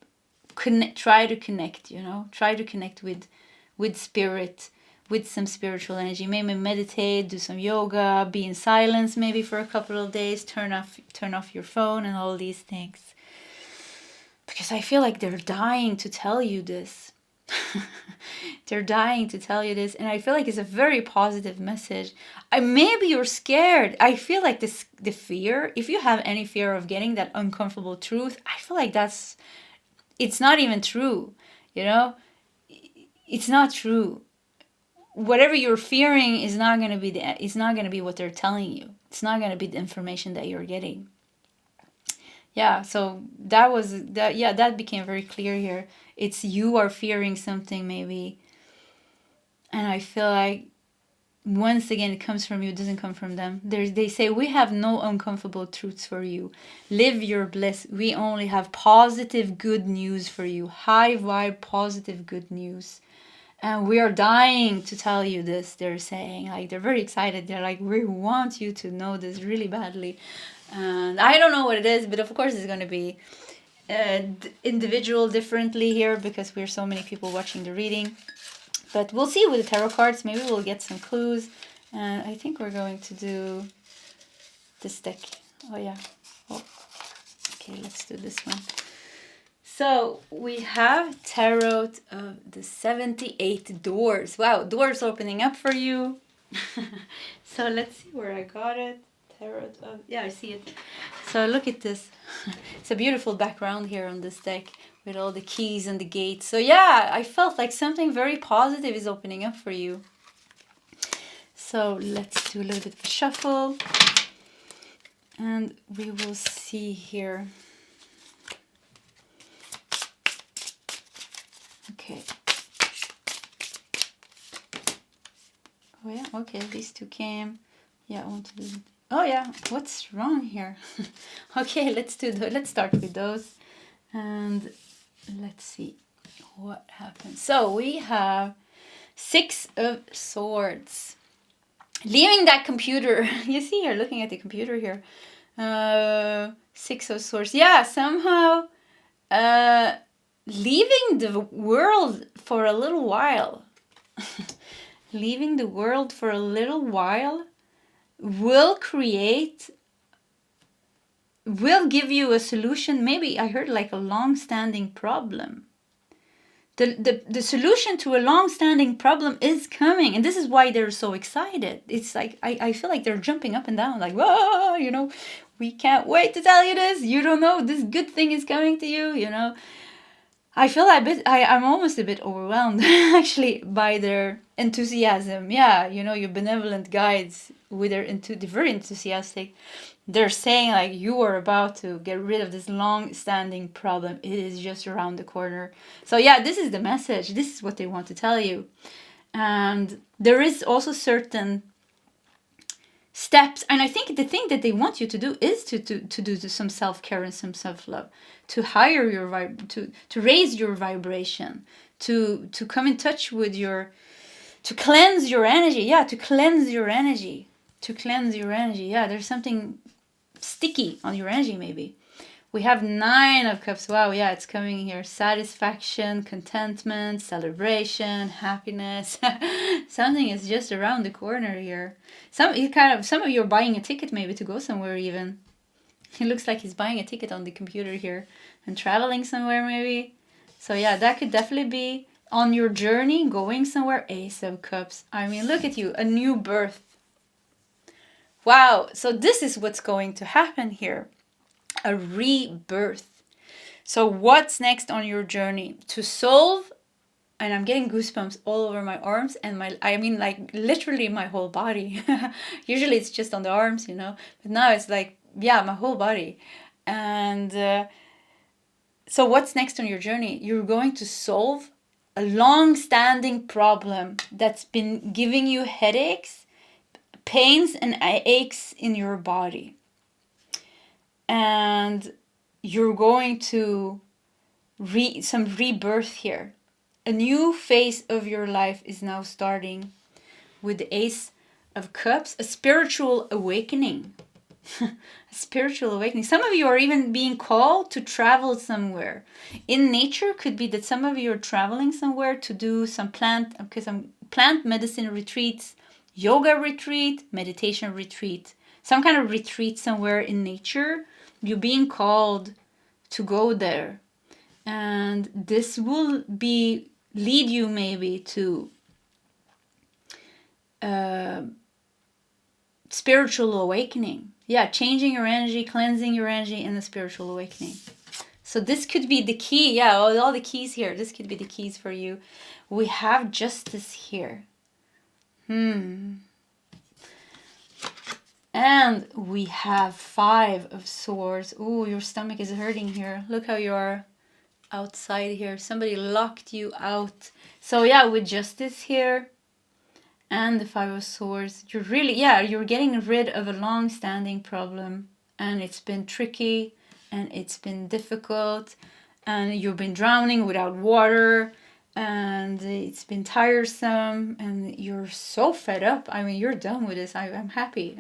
try to connect, you know, try to connect with spirit, with some spiritual energy. Maybe meditate, do some yoga, be in silence maybe for a couple of days, turn off your phone and all these things. Because I feel like they're dying to tell you this. They're dying to tell you this. And I feel like it's a very positive message. Maybe you're scared. I feel like the fear, if you have any fear of getting that uncomfortable truth, I feel like it's not even true. You know? It's not true. Whatever you're fearing is not going to be it's not going to be what they're telling you. It's not going to be the information that you're getting. Yeah, so that became very clear here. It's you are fearing something maybe. And I feel like once again it comes from you, it doesn't come from them. They say we have no uncomfortable truths for you. Live your bliss. We only have positive good news for you. High vibe, positive good news. And we are dying to tell you this, they're saying. Like, they're very excited. They're like, we want you to know this really badly. And I don't know what it is, but of course it's going to be individual differently here because we're so many people watching the reading. But we'll see with the tarot cards. Maybe we'll get some clues. And I think we're going to do this deck. Oh, yeah. Oh. Okay, let's do this one. So we have Tarot of the 78 Doors. Wow, doors opening up for you. So let's see where I got it. Tarot of, yeah, I see it. So look at this. It's a beautiful background here on this deck with all the keys and the gates. So yeah, I felt like something very positive is opening up for you. So let's do a little bit of a shuffle. And we will see here. Okay. Oh yeah, okay, these two came. Yeah, I want to do. Oh yeah, what's wrong here? Okay, let's start with those. And let's see what happens. So we have 6 of Swords. Leaving that computer. You see, you're looking at the computer here. 6 of Swords. Yeah, somehow leaving the world for a little while. Leaving the world for a little while will give you a solution. Maybe I heard like a long-standing problem. The solution to a long-standing problem is coming, and this is why they're so excited. It's like I feel like they're jumping up and down, like, whoa, you know, we can't wait to tell you this. You don't know, this good thing is coming to you, you know. I feel I'm almost a bit overwhelmed actually by their enthusiasm. Yeah, you know, your benevolent guides with they're very enthusiastic. They're saying like, you are about to get rid of this long-standing problem. It is just around the corner. So yeah, this is the message. This is what they want to tell you. And there is also certain steps, and I think the thing that they want you to do is to do some self-care and some self-love, to higher your to raise your vibration, to come in touch with to cleanse your energy. Yeah, to cleanse your energy. Yeah, there's something sticky on your energy maybe. We have 9 of Cups. Wow, yeah, it's coming here. Satisfaction, contentment, celebration, happiness. Something is just around the corner here. Some of you are buying a ticket maybe to go somewhere even. It looks like he's buying a ticket on the computer here and traveling somewhere maybe. So yeah, that could definitely be on your journey, going somewhere. Ace of Cups. I mean, look at you, a new birth. Wow, so this is what's going to happen here. A rebirth. So what's next on your journey? To solve, and I'm getting goosebumps all over my arms and like literally my whole body. Usually it's just on the arms, you know, but now it's like, yeah, my whole body. And so what's next on your journey? You're going to solve a long-standing problem that's been giving you headaches, pains and aches in your body. And you're going to some rebirth here. A new phase of your life is now starting with the Ace of Cups, a spiritual awakening. A spiritual awakening. Some of you are even being called to travel somewhere. In nature, could be that some of you are traveling somewhere to do some plant medicine retreats, yoga retreat, meditation retreat, some kind of retreat somewhere in nature. You're being called to go there. And this will lead you maybe to spiritual awakening. Yeah, changing your energy, cleansing your energy, and the spiritual awakening. So this could be the key. Yeah, all the keys here. This could be the keys for you. We have Justice here. And we have 5 of Swords. Ooh, your stomach is hurting here. Look how you are outside here. Somebody locked you out. So yeah, with Justice here and the 5 of Swords, you're getting rid of a long-standing problem. And it's been tricky and it's been difficult. And you've been drowning without water. and it's been tiresome, and you're so fed up. I mean, you're done with this. I'm happy.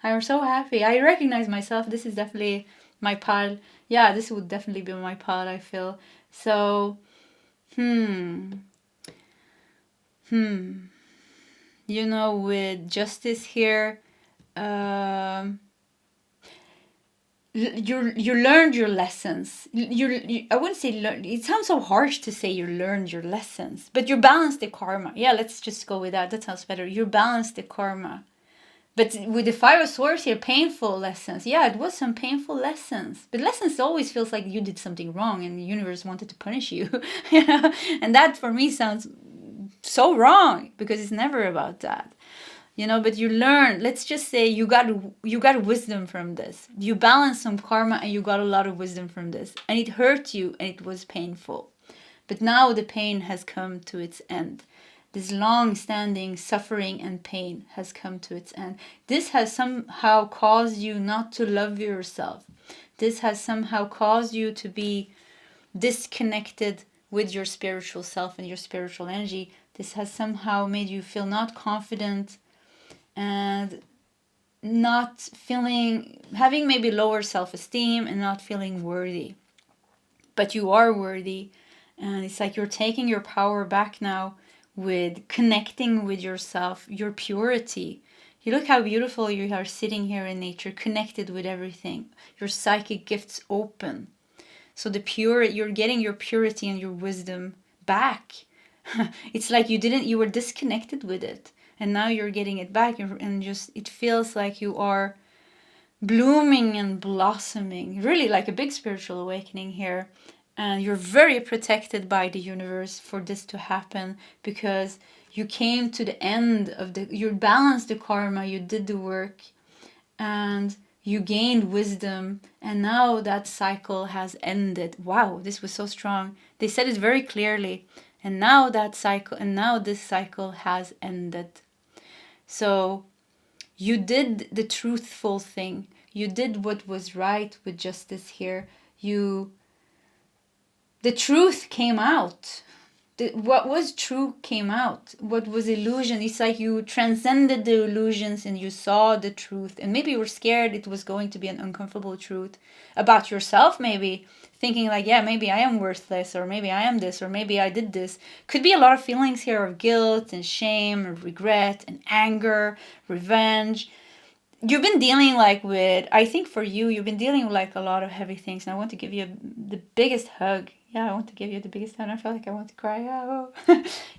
I'm so happy. I recognize myself. This is definitely my pile. Yeah, this would definitely be my pile, I feel. So, you know, with justice here, you learned your lessons. I wouldn't say learn. It sounds so harsh to say you learned your lessons, but you balanced the karma. Yeah, let's just go with that. That sounds better. You balanced the karma. But with the Five of Swords here, painful lessons. Yeah, it was some painful lessons. But lessons always feels like you did something wrong and the universe wanted to punish you. You know? And that for me sounds so wrong, because it's never about that. You know, but you learn. Let's just say you got wisdom from this. You balanced some karma and you got a lot of wisdom from this. And it hurt you and it was painful. But now the pain has come to its end. This long-standing suffering and pain has come to its end. This has somehow caused you not to love yourself. This has somehow caused you to be disconnected with your spiritual self and your spiritual energy. This has somehow made you feel not confident and not feeling, having maybe lower self-esteem and not feeling worthy. But you are worthy, and it's like you're taking your power back now with connecting with yourself, your purity. You look how beautiful you are sitting here in nature, connected with everything. Your psychic gifts open. So you're getting your purity and your wisdom back. It's like you were disconnected with it, and now you're getting it back, and just it feels like you are blooming and blossoming, really like a big spiritual awakening here. And you're very protected by the universe for this to happen, because you came to the end of you balanced the karma, you did the work, and you gained wisdom, and now that cycle has ended. Wow, this was so strong. They said it very clearly. And now this cycle has ended. So you did the truthful thing. You did what was right with justice here. The truth came out. What was true came out. What was illusion, it's like you transcended the illusions and you saw the truth. And maybe you were scared it was going to be an uncomfortable truth about yourself, maybe thinking like, yeah, maybe I am worthless, or maybe I am this, or maybe I did this. Could be a lot of feelings here of guilt and shame and regret and anger, revenge. You've been dealing I think for you've been dealing with a lot of heavy things. And I want to give you the biggest hug. Yeah, I want to give you the biggest hug. I felt like I want to cry. Oh.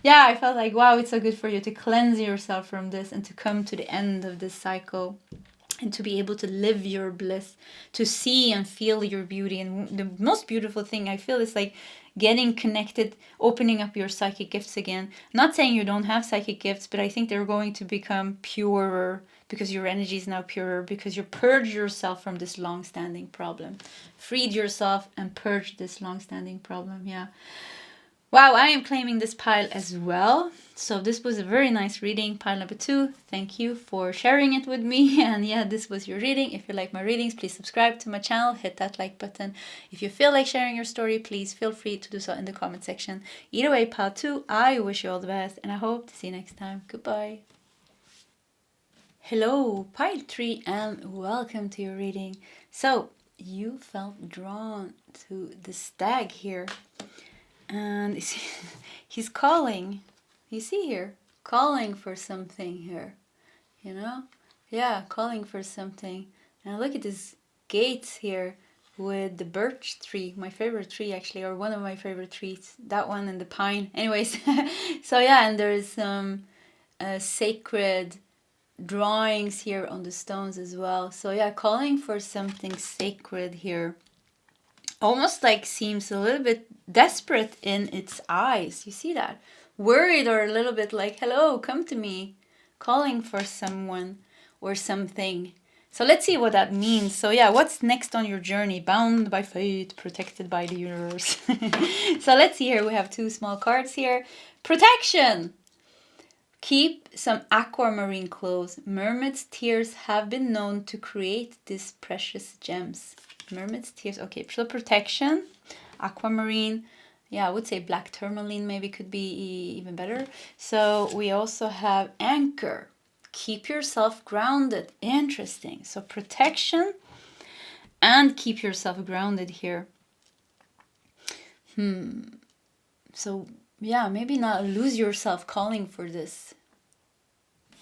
Yeah, I felt like, wow, it's so good for you to cleanse yourself from this and to come to the end of this cycle. And to be able to live your bliss, to see and feel your beauty. And the most beautiful thing I feel is getting connected, opening up your psychic gifts again. Not saying you don't have psychic gifts, but I think they're going to become purer, because your energy is now purer, because you purged yourself from this long-standing problem. Freed yourself and purged this long-standing problem, yeah. Wow, I am claiming this pile as well. So this was a very nice reading, pile number 2. Thank you for sharing it with me. And yeah, this was your reading. If you like my readings, please subscribe to my channel. Hit that like button. If you feel like sharing your story, please feel free to do so in the comment section. Either way, pile 2, I wish you all the best. And I hope to see you next time. Goodbye. Hello, pile 3, and welcome to your reading. So, you felt drawn to the stag here. And he's calling, you see here, calling for something here, you know? Yeah, calling for something. And look at this gates here with the birch tree, my favorite tree actually, or one of my favorite trees, that one and the pine. Anyways, so yeah, and there's some sacred drawings here on the stones as well. So yeah, calling for something sacred here. Almost seems a little bit desperate in its eyes. You see that? Worried, or a little bit like, hello, come to me. Calling for someone or something. So let's see what that means. So yeah, what's next on your journey? Bound by fate, protected by the universe. So let's see here. We have 2 small cards here. Protection. Keep some aquamarine clothes. Mermaid's tears have been known to create these precious gems. Mermaid's tears. Okay, so protection, aquamarine, Yeah, I would say black tourmaline maybe could be even better. So we also have anchor. Keep yourself grounded. Interesting. So protection and keep yourself grounded here. So yeah, maybe not lose yourself calling for this.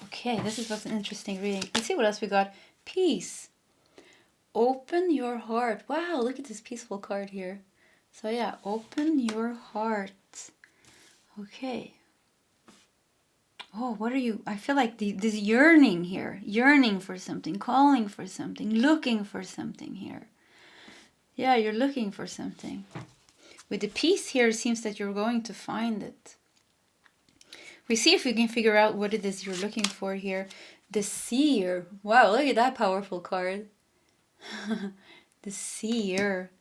Okay, this was an interesting reading. Let's see what else we got. Peace. Open your heart. Wow, look at this peaceful card here. So yeah, open your heart. Okay. Oh, what are you? I feel like this yearning here. Yearning for something, calling for something, looking for something here. Yeah, you're looking for something. With the peace here, it seems that you're going to find it. We see if we can figure out what it is you're looking for here. The seer. Wow, look at that powerful card. The seer.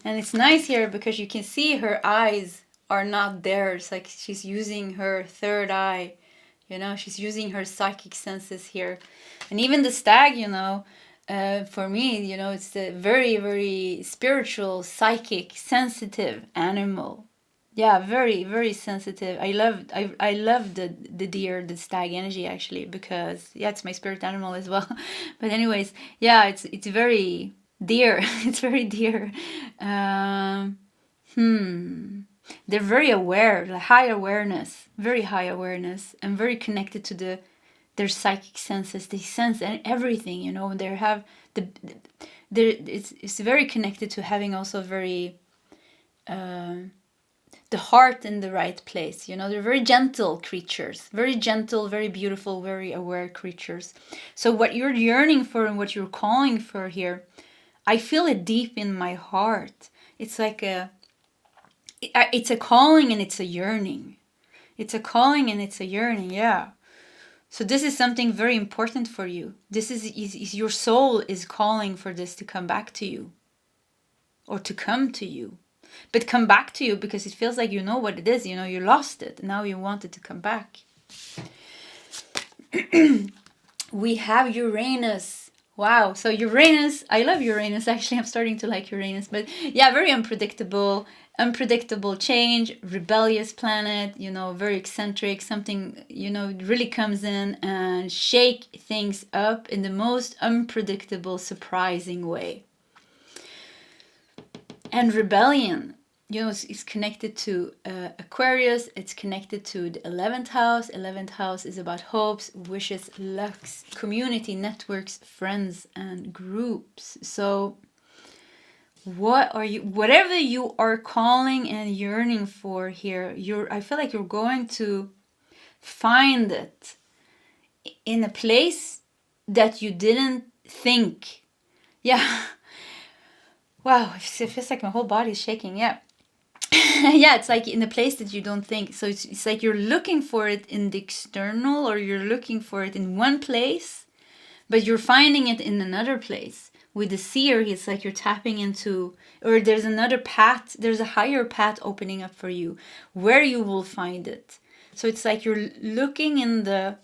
And it's nice here because you can see her eyes are not there. It's like she's using her third eye. You know, she's using her psychic senses here. And even the stag, you know, for me, you know, it's a very, very spiritual, psychic, sensitive animal. Yeah, very, very sensitive. I love the deer, the stag energy actually, because yeah, it's my spirit animal as well. But anyways, yeah, it's very dear. It's very dear. They're very aware, like high awareness, very high awareness, and very connected to their psychic senses. They sense everything, you know. They have it's very connected to having also very the heart in the right place. You know, they're very gentle creatures, very gentle, very beautiful, very aware creatures. So what you're yearning for and what you're calling for here, I feel it deep in my heart. It's like it's a calling and it's a yearning. It's a calling and it's a yearning, yeah. So this is something very important for you. This is your soul is calling for this to come back to you. Or to come to you. But come back to you because it feels like you know what it is. You know, you lost it. Now you want it to come back. We have Uranus. Wow. So Uranus, I love Uranus. Actually, I'm starting to like Uranus. But yeah, very unpredictable change, rebellious planet, you know, very eccentric, something, you know, really comes in and shake things up in the most unpredictable, surprising way. And rebellion, you know, is connected to Aquarius. It's connected to the 11th house. 11th house is about hopes, wishes, lucks, community, networks, friends, and groups. So whatever you are calling and yearning for here, I feel like you're going to find it in a place that you didn't think. Yeah. Wow, it feels like my whole body is shaking. Yeah. Yeah, it's like in a place that you don't think. So it's like you're looking for it in the external, or you're looking for it in one place, but you're finding it in another place. With the seer, it's like you're tapping into, or there's another path, there's a higher path opening up for you where you will find it. So it's like you're looking in the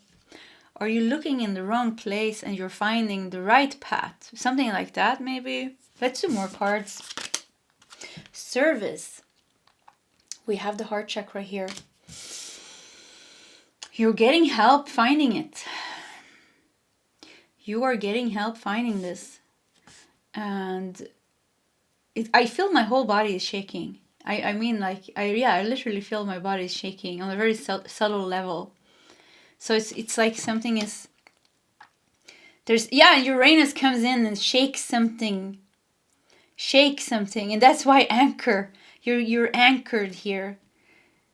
wrong place and you're finding the right path. Something like that, maybe. Let's do more cards. Service. We have the heart chakra here. You're getting help finding it. You are getting help finding this. And I feel my whole body is shaking. I mean, like, I literally feel my body is shaking on a very subtle level. So it's like something is... Uranus comes in and shakes something. And that's why anchor. You're anchored here.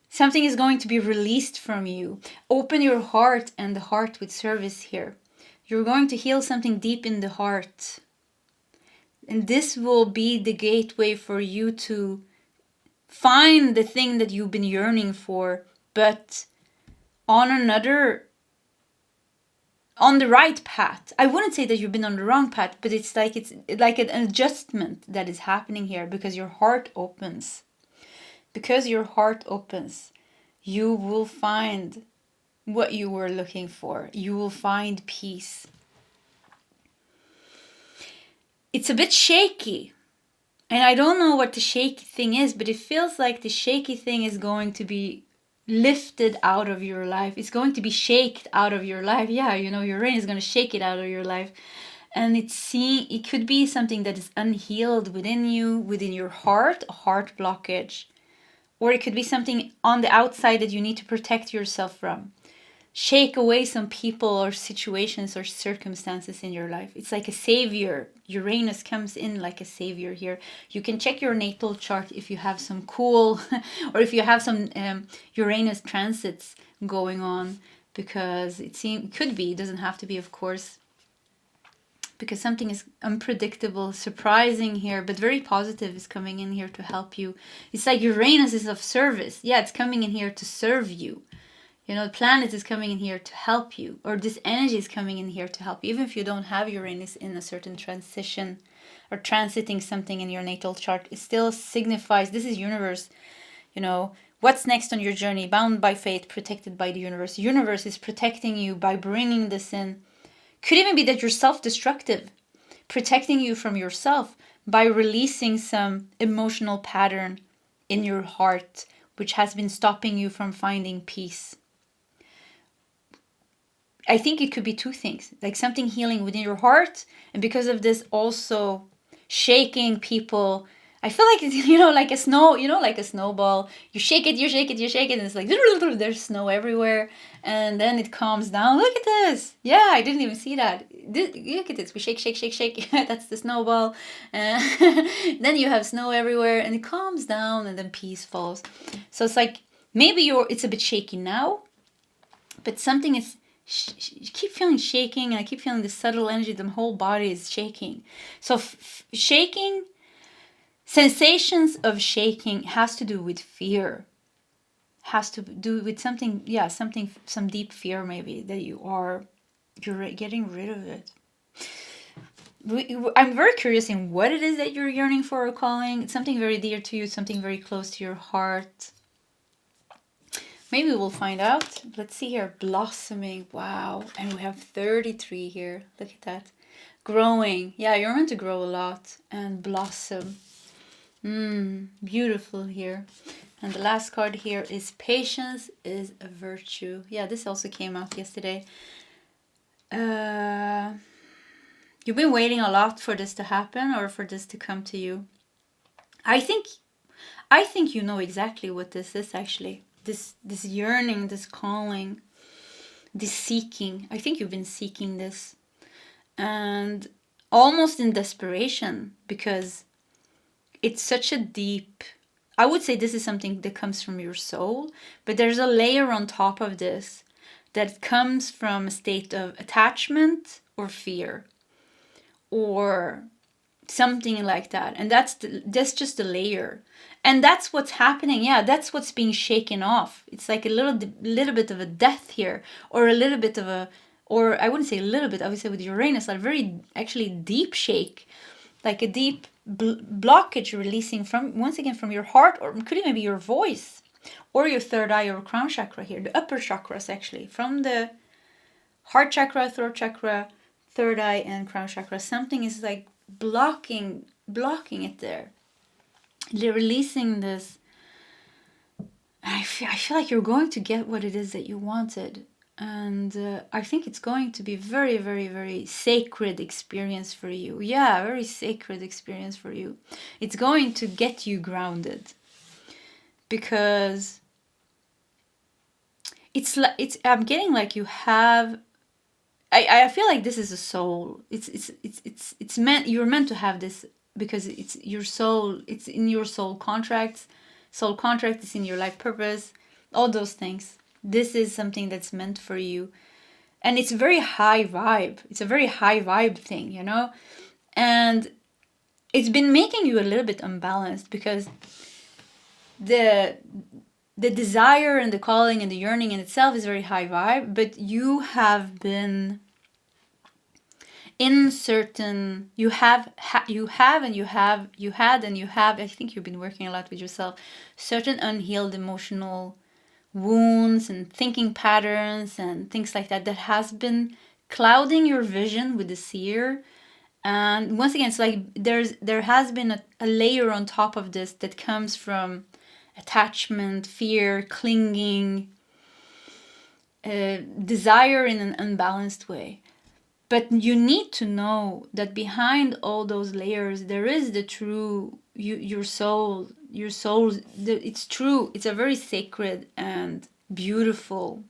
Something is going to be released from you. Open your heart and the heart with service here. You're going to heal something deep in the heart. And this will be the gateway for you to find the thing that you've been yearning for, but on the right path. I wouldn't say that you've been on the wrong path, but it's like an adjustment that is happening here because your heart opens. Because your heart opens, you will find what you were looking for. You will find peace. It's a bit shaky. And I don't know what the shaky thing is, but it feels like the shaky thing is going to be lifted out of your life. It's going to be shaked out of your life. Yeah, you know, your rain is going to shake it out of your life. And it could be something that is unhealed within you, within your heart, a heart blockage. Or it could be something on the outside that you need to protect yourself from. Shake away some people or situations or circumstances in your life. It's like a savior. Uranus comes in like a savior here. You can check your natal chart if you have some cool, or if you have some Uranus transits going on, because it could be, it doesn't have to be, of course, because something is unpredictable, surprising here, but very positive is coming in here to help you. It's like Uranus is of service. Yeah, it's coming in here to serve you. You know, the planet is coming in here to help you, or this energy is coming in here to help you, even if you don't have Uranus in a certain transition or transiting something in your natal chart. It still signifies this is universe, you know, what's next on your journey, bound by fate, protected by the universe. The universe is protecting you by bringing this in. Could even be that you're self-destructive, protecting you from yourself by releasing some emotional pattern in your heart, which has been stopping you from finding peace. I think it could be two things, like something healing within your heart, and because of this also shaking people. I feel like it's, you know, like a snow, you know, like a snowball. You shake it, you shake it, you shake it, and it's like there's snow everywhere, and then it calms down. Look at this. Yeah, I didn't even see that. Look at this. We shake, shake, shake, shake. That's the snowball. Then you have snow everywhere, and it calms down, and then peace falls. So it's like maybe it's a bit shaky now, but something is. You keep feeling shaking, and I keep feeling the subtle energy. The whole body is shaking. So shaking, sensations of shaking has to do with fear. Has to do with something, yeah, some deep fear maybe that you're getting rid of it. I'm very curious in what it is that you're yearning for or calling. It's something very dear to you, something very close to your heart. Maybe we'll find out. Let's see here. Blossoming. Wow. And we have 33 here. Look at that. Growing. Yeah, you're meant to grow a lot. And blossom. Beautiful here. And the last card here is patience is a virtue. Yeah, this also came out yesterday. You've been waiting a lot for this to happen, or for this to come to you. I think you know exactly what this is actually. This yearning, this calling, this seeking. I think you've been seeking this, and almost in desperation, because it's such a deep, I would say this is something that comes from your soul, but there's a layer on top of this that comes from a state of attachment or fear or something like that. And that's just a layer. And that's what's happening. Yeah, that's what's being shaken off. It's like a little bit of a death here, or a little bit of a, or I wouldn't say a little bit, I would say with Uranus, a very actually deep shake, like a deep blockage releasing from, once again, from your heart, or could even be your voice, or your third eye or crown chakra here, the upper chakras actually, from the heart chakra, throat chakra, third eye, and crown chakra. Something is like blocking it there. Releasing this. I feel like you're going to get what it is that you wanted. And I think it's going to be very, very, very sacred experience for you. Yeah, very sacred experience for you. It's going to get you grounded. Because I'm getting like you have, I feel like this is a soul. It's meant, you're meant to have this, because it's your soul, it's in your soul contracts. Soul contract is in your life purpose, all those things. This is something that's meant for you. And it's very high vibe. It's a very high vibe thing, you know? And it's been making you a little bit unbalanced, because the desire and the calling and the yearning in itself is very high vibe, but you have been in certain, you had, I think you've been working a lot with yourself, certain unhealed emotional wounds and thinking patterns and things like that has been clouding your vision with the seer. And once again, it's like there has been a layer on top of this that comes from attachment, fear, clinging, desire in an unbalanced way. But you need to know that behind all those layers, there is the true your soul. It's true. It's a very sacred and beautiful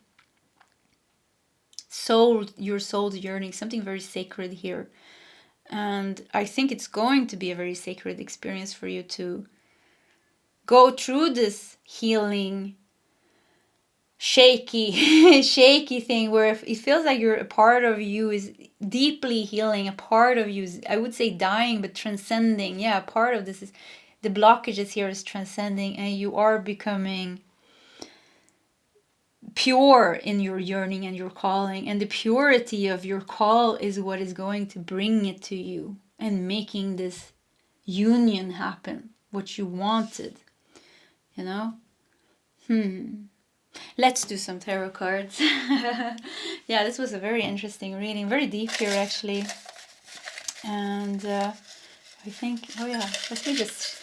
soul. Your soul's yearning, something very sacred here. And I think it's going to be a very sacred experience for you to go through this healing, shaky thing where it feels like a part of you is deeply healing, a part of you is, I would say, dying but transcending. Yeah, a part of this is the blockages here is transcending, and you are becoming pure in your yearning and your calling, and the purity of your call is what is going to bring it to you and making this union happen, what you wanted, you know. Let's do some tarot cards. Yeah, this was a very interesting reading, very deep here actually. And I think, oh yeah, let me just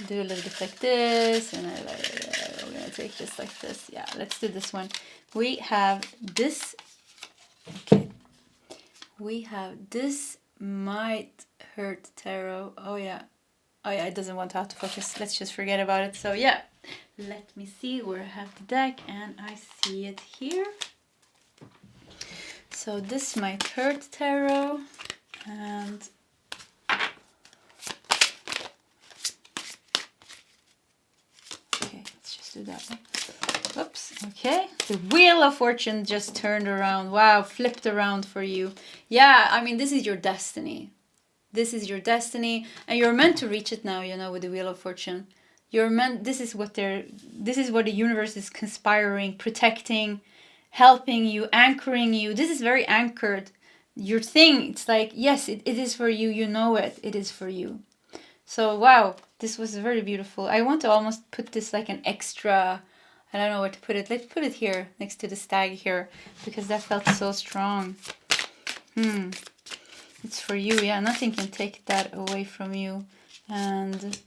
do a little bit like this, and we're gonna take this like this. Yeah, let's do this one. We have this. Okay, we have this might hurt tarot. Oh yeah, it doesn't want autofocus. Let's just forget about it. So yeah, let me see where I have the deck, and I see it here. So this might hurt tarot, and okay, let's just do that one. Oops, okay. The Wheel of Fortune just turned around. Wow, flipped around for you. Yeah, I mean, this is your destiny. This is your destiny, and you're meant to reach it now, you know, with the Wheel of Fortune. You're meant, this is what the universe is conspiring, protecting, helping you, anchoring you. This is very anchored. Your thing, it's like, yes, it is for you. You know it. It is for you. So, wow, this was very beautiful. I want to almost put this like an extra, I don't know where to put it. Let's put it here next to the stag here, because that felt so strong. It's for you. Yeah, nothing can take that away from you. And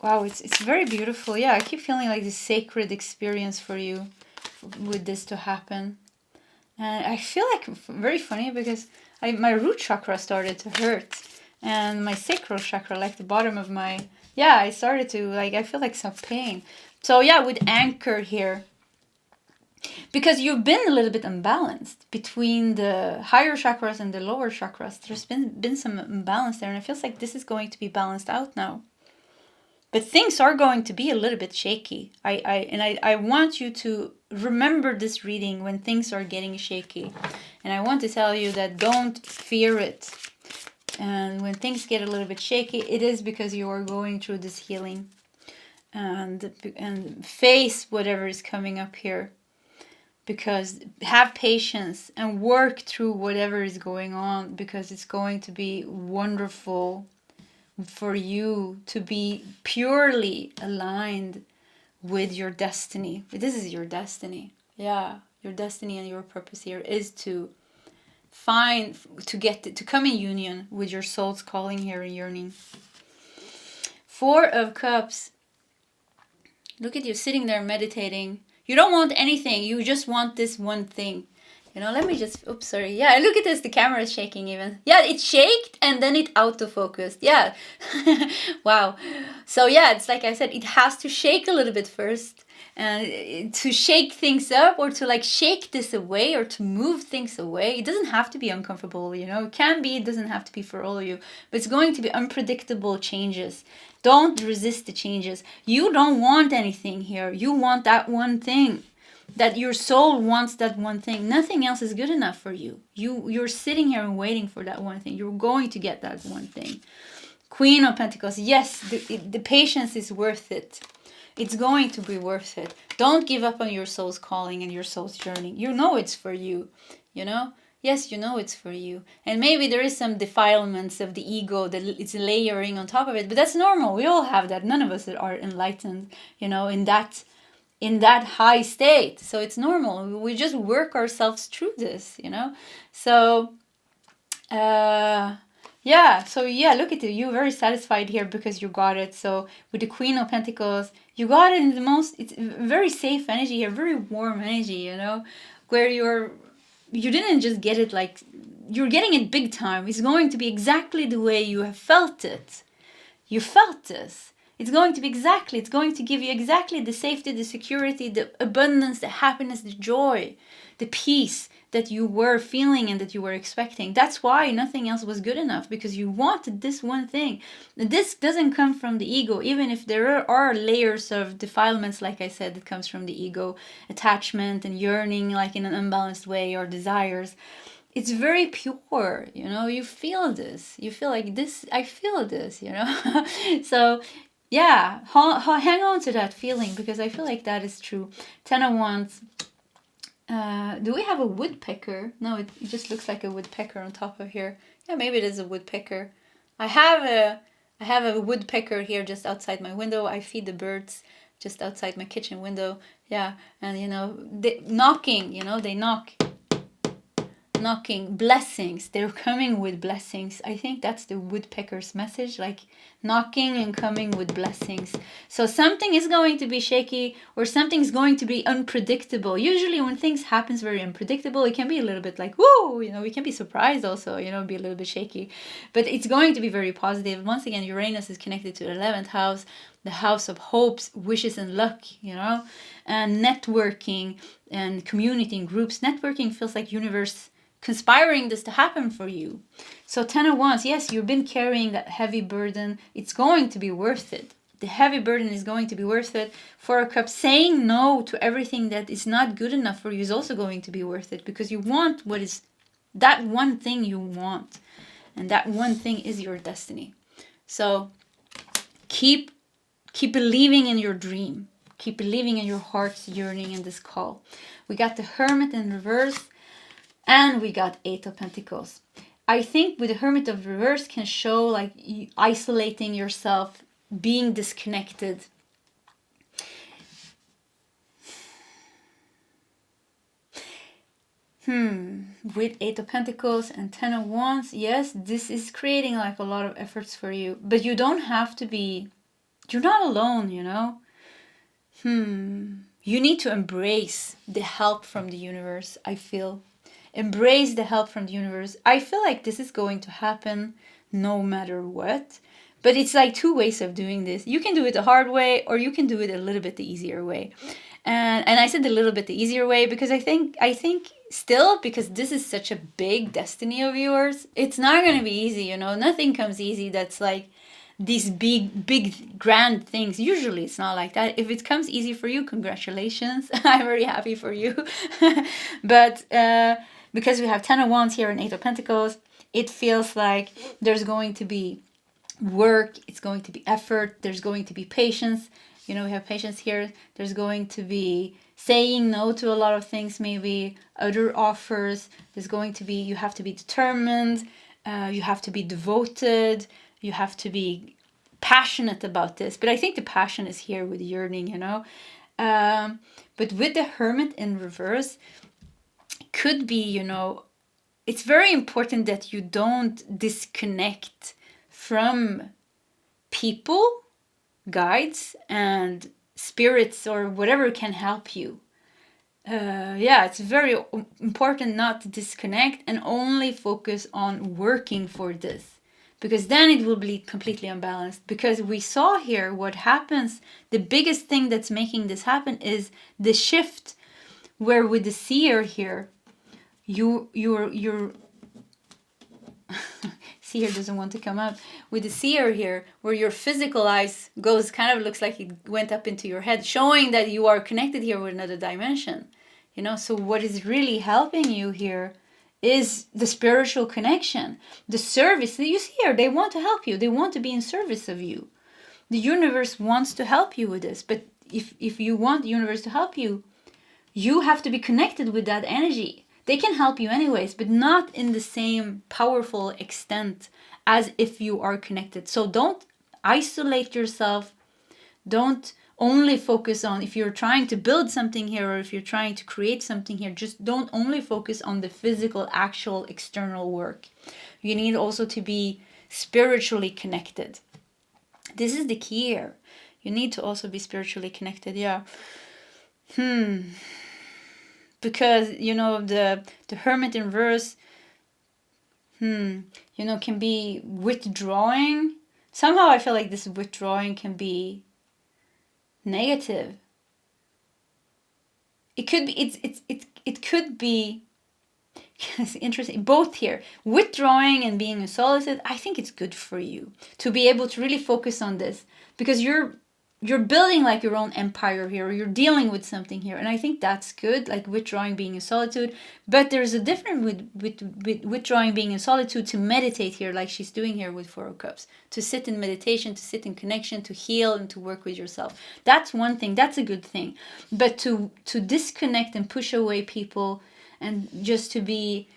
wow, it's very beautiful. Yeah, I keep feeling like this sacred experience for you with this to happen. And I feel like very funny because my root chakra started to hurt, and my sacral chakra, like the bottom of my, yeah, I started to, like, I feel like some pain. So yeah, with anchor here, because you've been a little bit unbalanced between the higher chakras and the lower chakras. There's been some imbalance there, and it feels like this is going to be balanced out now. But things are going to be a little bit shaky. I want you to remember this reading when things are getting shaky. And I want to tell you that don't fear it. And when things get a little bit shaky, it is because you are going through this healing. And face whatever is coming up here. Because have patience and work through whatever is going on, because it's going to be wonderful for you to be purely aligned with your destiny. This is your destiny. Yeah, your destiny and your purpose here is to come in union with your soul's calling here and yearning. 4 of Cups. Look at you sitting there meditating. You don't want anything. You just want this one thing. You know, let me just, oops, sorry. Yeah, look at this. The camera is shaking even. Yeah, it shaked and then it autofocused. Yeah. Wow. So yeah, it's like I said, it has to shake a little bit first. And to shake things up, or to like shake this away, or to move things away. It doesn't have to be uncomfortable, you know. It can be, it doesn't have to be for all of you. But it's going to be unpredictable changes. Don't resist the changes. You don't want anything here. You want that one thing. That your soul wants that one thing. Nothing else is good enough for you. You're sitting here and waiting for that one thing. You're going to get that one thing. Queen of Pentacles. Yes, the patience is worth it. It's going to be worth it. Don't give up on your soul's calling and your soul's journey. You know it's for you, you know? Yes, you know it's for you. And maybe there is some defilements of the ego that it's layering on top of it, but that's normal. We all have that. None of us are enlightened, you know, in that high state. So it's normal. We just work ourselves through this, you know? So Yeah, so yeah, look at you. You're very satisfied here because you got it. So with the Queen of Pentacles, you got it in the most, it's very safe energy here, very warm energy, you know, where you didn't just get it like, you're getting it big time. It's going to be exactly the way you have felt it. You felt this. It's going to be exactly, it's going to give you exactly the safety, the security, the abundance, the happiness, the joy, the peace that you were feeling and that you were expecting. That's why nothing else was good enough, because you wanted this one thing. This doesn't come from the ego, even if there are layers of defilements, like I said, that comes from the ego, attachment and yearning, like in an unbalanced way, or desires. It's very pure, you know, you feel this, you feel like this, I feel this, you know. So yeah, hang on to that feeling, because I feel like that is true. 10 of Wands. Do we have a woodpecker? No, it just looks like a woodpecker on top of here. Yeah, maybe it is a woodpecker. I have a woodpecker here just outside my window. I feed the birds just outside my kitchen window. Yeah, and you know, they knocking, you know, they knock. Knocking, blessings, they're coming with blessings. I think that's the woodpecker's message, like knocking and coming with blessings. So something is going to be shaky, or something's going to be unpredictable. Usually when things happens very unpredictable, it can be a little bit like, whoa, you know, we can be surprised also, you know, be a little bit shaky, but it's going to be very positive. Once again, Uranus is connected to the 11th house, the house of hopes, wishes, and luck, you know, and networking and community and groups. Networking feels like universe conspiring this to happen for you. So 10 of Wands, yes, you've been carrying that heavy burden. It's going to be worth it. The heavy burden is going to be worth it. 4 of Cups, saying no to everything that is not good enough for you is also going to be worth it, because you want what is that one thing you want. And that one thing is your destiny. So keep believing in your dream. Keep believing in your heart's yearning in this call. We got the Hermit in reverse. And we got 8 of Pentacles. I think with the Hermit of reverse can show like isolating yourself, being disconnected. With 8 of Pentacles and 10 of Wands, yes, this is creating like a lot of efforts for you. But you don't have to be, you're not alone, you know. You need to embrace the help from the universe, I feel. Embrace the help from the universe. I feel like this is going to happen no matter what. But it's like 2 ways of doing this. You can do it the hard way, or you can do it a little bit the easier way. And I said a little bit the easier way because I think still, because this is such a big destiny of yours, it's not going to be easy, you know. Nothing comes easy that's like these big grand things. Usually it's not like that. If it comes easy for you, congratulations. I'm very happy for you. But because we have 10 of Wands here and 8 of Pentacles, it feels like there's going to be work, it's going to be effort, there's going to be patience. You know, we have patience here. There's going to be saying no to a lot of things, maybe other offers. There's going to be, you have to be determined, you have to be devoted, you have to be passionate about this. But I think the passion is here with yearning, you know. But with the Hermit in reverse, could be, you know, it's very important that you don't disconnect from people, guides, and spirits, or whatever can help you. Yeah, it's very important not to disconnect and only focus on working for this, because then it will be completely unbalanced. Because we saw here what happens, the biggest thing that's making this happen is the shift, where with the seer here, you're seer doesn't want to come out. With the seer here, where your physical eyes goes, kind of looks like it went up into your head, showing that you are connected here with another dimension. You know, so what is really helping you here is the spiritual connection, the service. You see here, they want to help you. They want to be in service of you. The universe wants to help you with this. But if you want the universe to help you, you have to be connected with that energy. They can help you anyways, but not in the same powerful extent as if you are connected. So don't isolate yourself. Don't only focus on, if you're trying to build something here, or if you're trying to create something here, just don't only focus on the physical, actual, external work. You need also to be spiritually connected. This is the key here. You need to also be spiritually connected, yeah. Because, you know, the hermit in verse, you know, can be withdrawing. Somehow I feel like this withdrawing can be negative. It could be, it could be, it's interesting, both here. Withdrawing and being in solitude, I think it's good for you to be able to really focus on this, because you're building like your own empire here, or you're dealing with something here, and I think that's good, like withdrawing, being in solitude. But there's a difference with withdrawing, being in solitude, to meditate here, like she's doing here with Four of Cups, to sit in meditation, to sit in connection, to heal, and to work with yourself. That's one thing, that's a good thing. But to disconnect and push away people, and just to be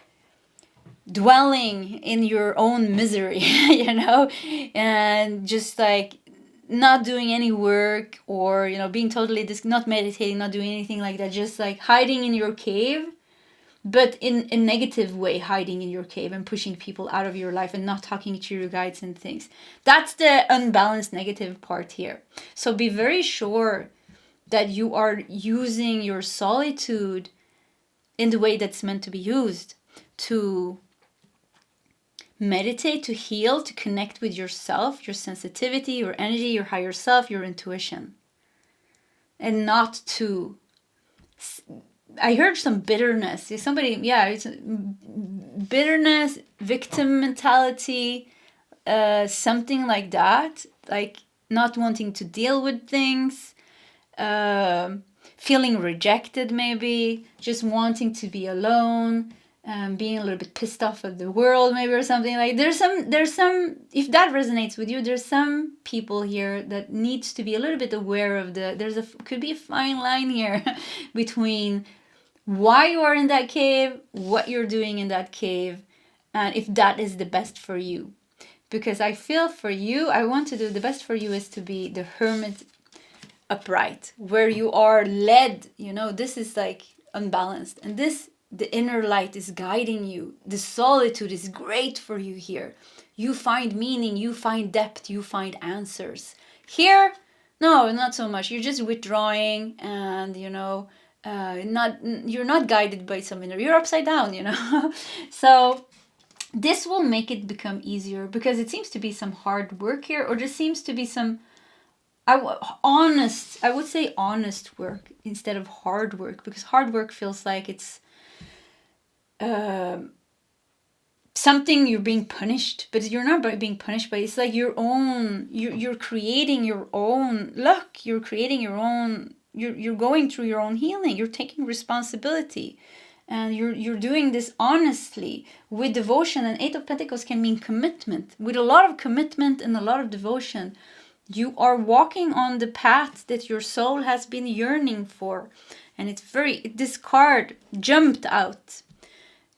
dwelling in your own misery, you know, and just like not doing any work, or, you know, being totally not meditating, not doing anything like that, just like hiding in your cave, but in a negative way, hiding in your cave and pushing people out of your life and not talking to your guides and things. That's the unbalanced negative part here. So be very sure that you are using your solitude in the way that's meant to be used, to meditate, to heal, to connect with yourself, your sensitivity, your energy, your higher self, your intuition. And not to, I heard some bitterness. Somebody, yeah, it's bitterness, victim mentality, something like that. Like not wanting to deal with things, feeling rejected maybe, just wanting to be alone. Being a little bit pissed off at the world maybe, or something. Like there's some, if that resonates with you, there's some people here that needs to be a little bit aware of could be a fine line here between why you are in that cave, what you're doing in that cave, and if that is the best for you. Because I feel for you, I want to do the best for you is to be the hermit upright, where you are led, you know, this is like unbalanced, and this, the inner light is guiding you. The solitude is great for you here. You find meaning, you find depth, you find answers. Here, no, not so much. You're just withdrawing, and, you know, you're not guided by some inner, you're upside down, you know. So this will make it become easier, because it seems to be some hard work here, or there seems to be some I would say honest work instead of hard work, because hard work feels like it's something you're being punished, but you're not being punished, but it's like your own, you're creating your own luck, you're creating your own, you're going through your own healing, you're taking responsibility, and you're doing this honestly with devotion. And Eight of Pentacles can mean commitment, with a lot of commitment and a lot of devotion. You are walking on the path that your soul has been yearning for. And it's this card jumped out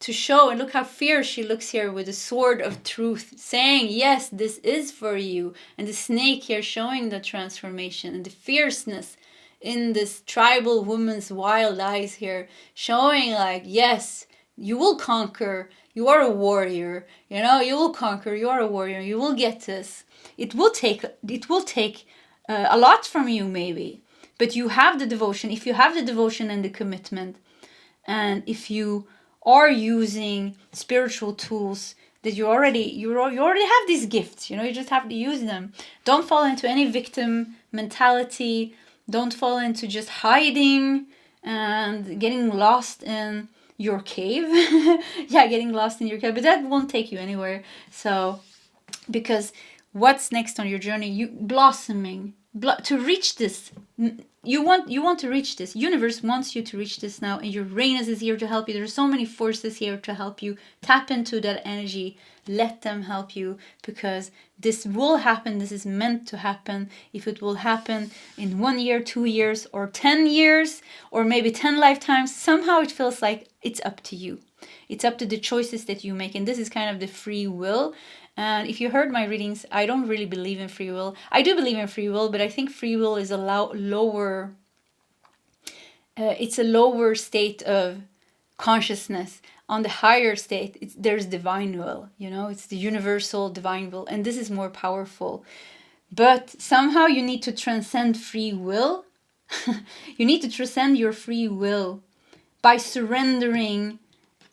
to show, and look how fierce she looks here with the sword of truth, saying, yes, this is for you. And the snake here showing the transformation and the fierceness in this tribal woman's wild eyes here, showing like, yes, you will conquer. You are a warrior, you know, you will conquer. You are a warrior. You will get this. It will take a lot from you maybe, but you have the devotion. If you have the devotion and the commitment, and if you are using spiritual tools that you already have these gifts, you know, you just have to use them. Don't fall into any victim mentality. Don't fall into just hiding and getting lost in your cave. Yeah, getting lost in your cave, but that won't take you anywhere. So, because what's next on your journey? You blossoming to reach this. You want to reach this. Universe wants you to reach this now, and Uranus is here to help you. There's so many forces here to help you. Tap into that energy. Let them help you, because this will happen. This is meant to happen. If it will happen in 1 year, 2 years, or 10 years, or maybe 10 lifetimes, somehow it feels like it's up to you. It's up to the choices that you make. And this is kind of the free will. And if you heard my readings, I don't really believe in free will. I do believe in free will, but I think free will is a lower, it's a lower state of consciousness. On the higher state, there's divine will, you know, it's the universal divine will, and this is more powerful. But somehow you need to transcend free will. You need to transcend your free will by surrendering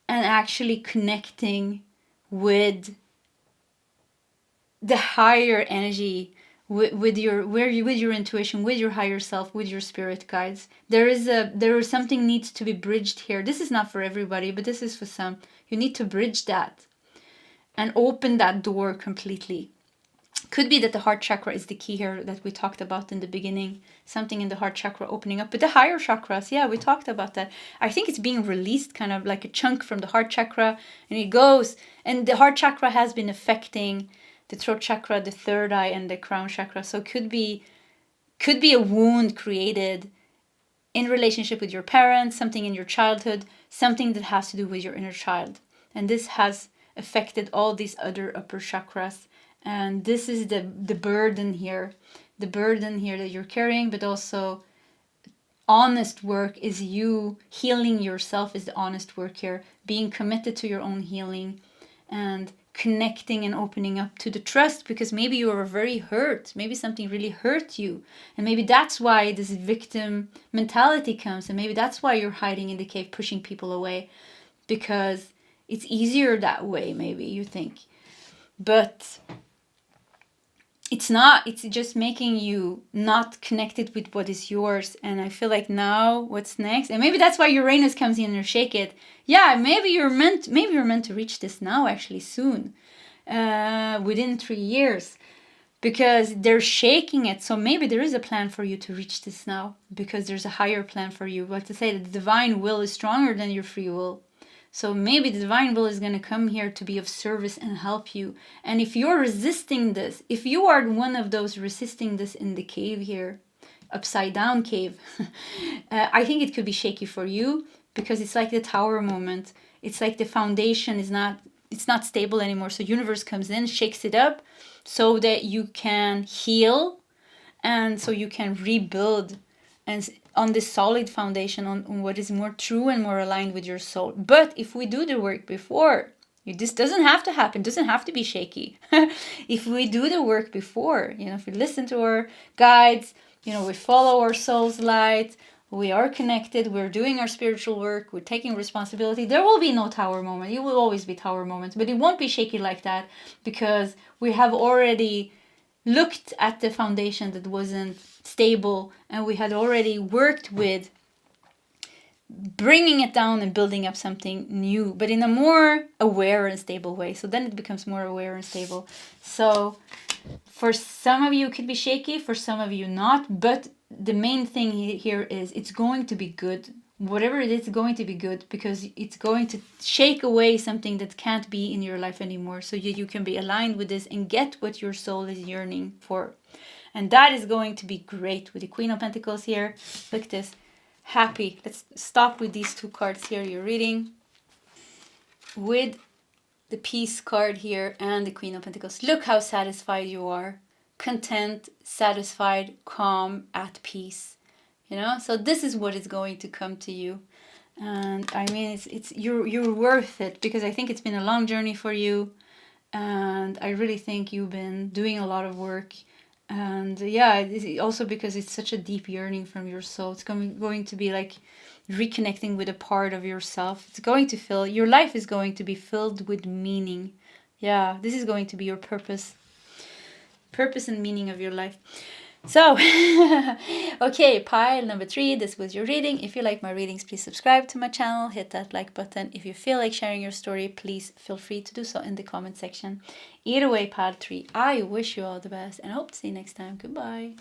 and actually connecting with the higher energy, with your intuition, with your higher self, with your spirit guides. There is something needs to be bridged here. This is not for everybody, but this is for some. You need to bridge that and open that door completely. Could be that the heart chakra is the key here that we talked about in the beginning. Something in the heart chakra opening up. But the higher chakras, yeah, we talked about that. I think it's being released, kind of like a chunk from the heart chakra, and it goes. And the heart chakra has been affecting the throat chakra, the third eye, and the crown chakra. So could be a wound created in relationship with your parents, something in your childhood, something that has to do with your inner child. And this has affected all these other upper chakras. And this is the burden here. The burden here that you're carrying, but also honest work is you healing yourself is the honest work here. Being committed to your own healing and connecting and opening up to the trust, because maybe you are very hurt. Maybe something really hurt you. And maybe that's why this victim mentality comes. And maybe that's why you're hiding in the cave, pushing people away. Because it's easier that way, maybe, you think. But it's not. It's just making you not connected with what is yours. And I feel like now, what's next? And maybe that's why Uranus comes in and shake it. Yeah, maybe you're meant to reach this now, actually, soon, within 3 years, because they're shaking it. So maybe there is a plan for you to reach this now, because there's a higher plan for you. But to say that the divine will is stronger than your free will. So maybe the divine will is going to come here to be of service and help you. And if you're resisting this, if you are one of those resisting this in the cave here, upside down cave, I think it could be shaky for you, because it's like the tower moment. It's like the foundation is not stable anymore. So universe comes in, shakes it up so that you can heal and so you can rebuild and on this solid foundation, on what is more true and more aligned with your soul. But if we do the work before, this doesn't have to happen, doesn't have to be shaky. If we do the work before, if we listen to our guides, we follow our soul's light, we are connected, we're doing our spiritual work, we're taking responsibility, there will be no tower moment. It will always be tower moments, but it won't be shaky like that, because we have already looked at the foundation that wasn't stable, and we had already worked with bringing it down and building up something new, but in a more aware and stable way. So then it becomes more aware and stable. So for some of you it could be shaky, for some of you not, but the main thing here is it's going to be good. Whatever it is going to be good, because it's going to shake away something that can't be in your life anymore, so you can be aligned with this and get what your soul is yearning for. And that is going to be great with the Queen of Pentacles here. Look at this. Happy. Let's stop with these two cards here you're reading. With the Peace card here and the Queen of Pentacles. Look how satisfied you are. Content, satisfied, calm, at peace. So this is what is going to come to you. And I mean, you're worth it, because I think it's been a long journey for you. And I really think you've been doing a lot of work. And yeah, also because it's such a deep yearning from your soul. It's going to be like reconnecting with a part of yourself. It's going to fill, your life is going to be filled with meaning. Yeah, this is going to be your purpose and meaning of your life. So, okay, pile number 3, this was your reading. If you like my readings, please subscribe to my channel, hit that like button. If you feel like sharing your story, please feel free to do so in the comment section. Either way, pile 3, I wish you all the best and I hope to see you next time. Goodbye.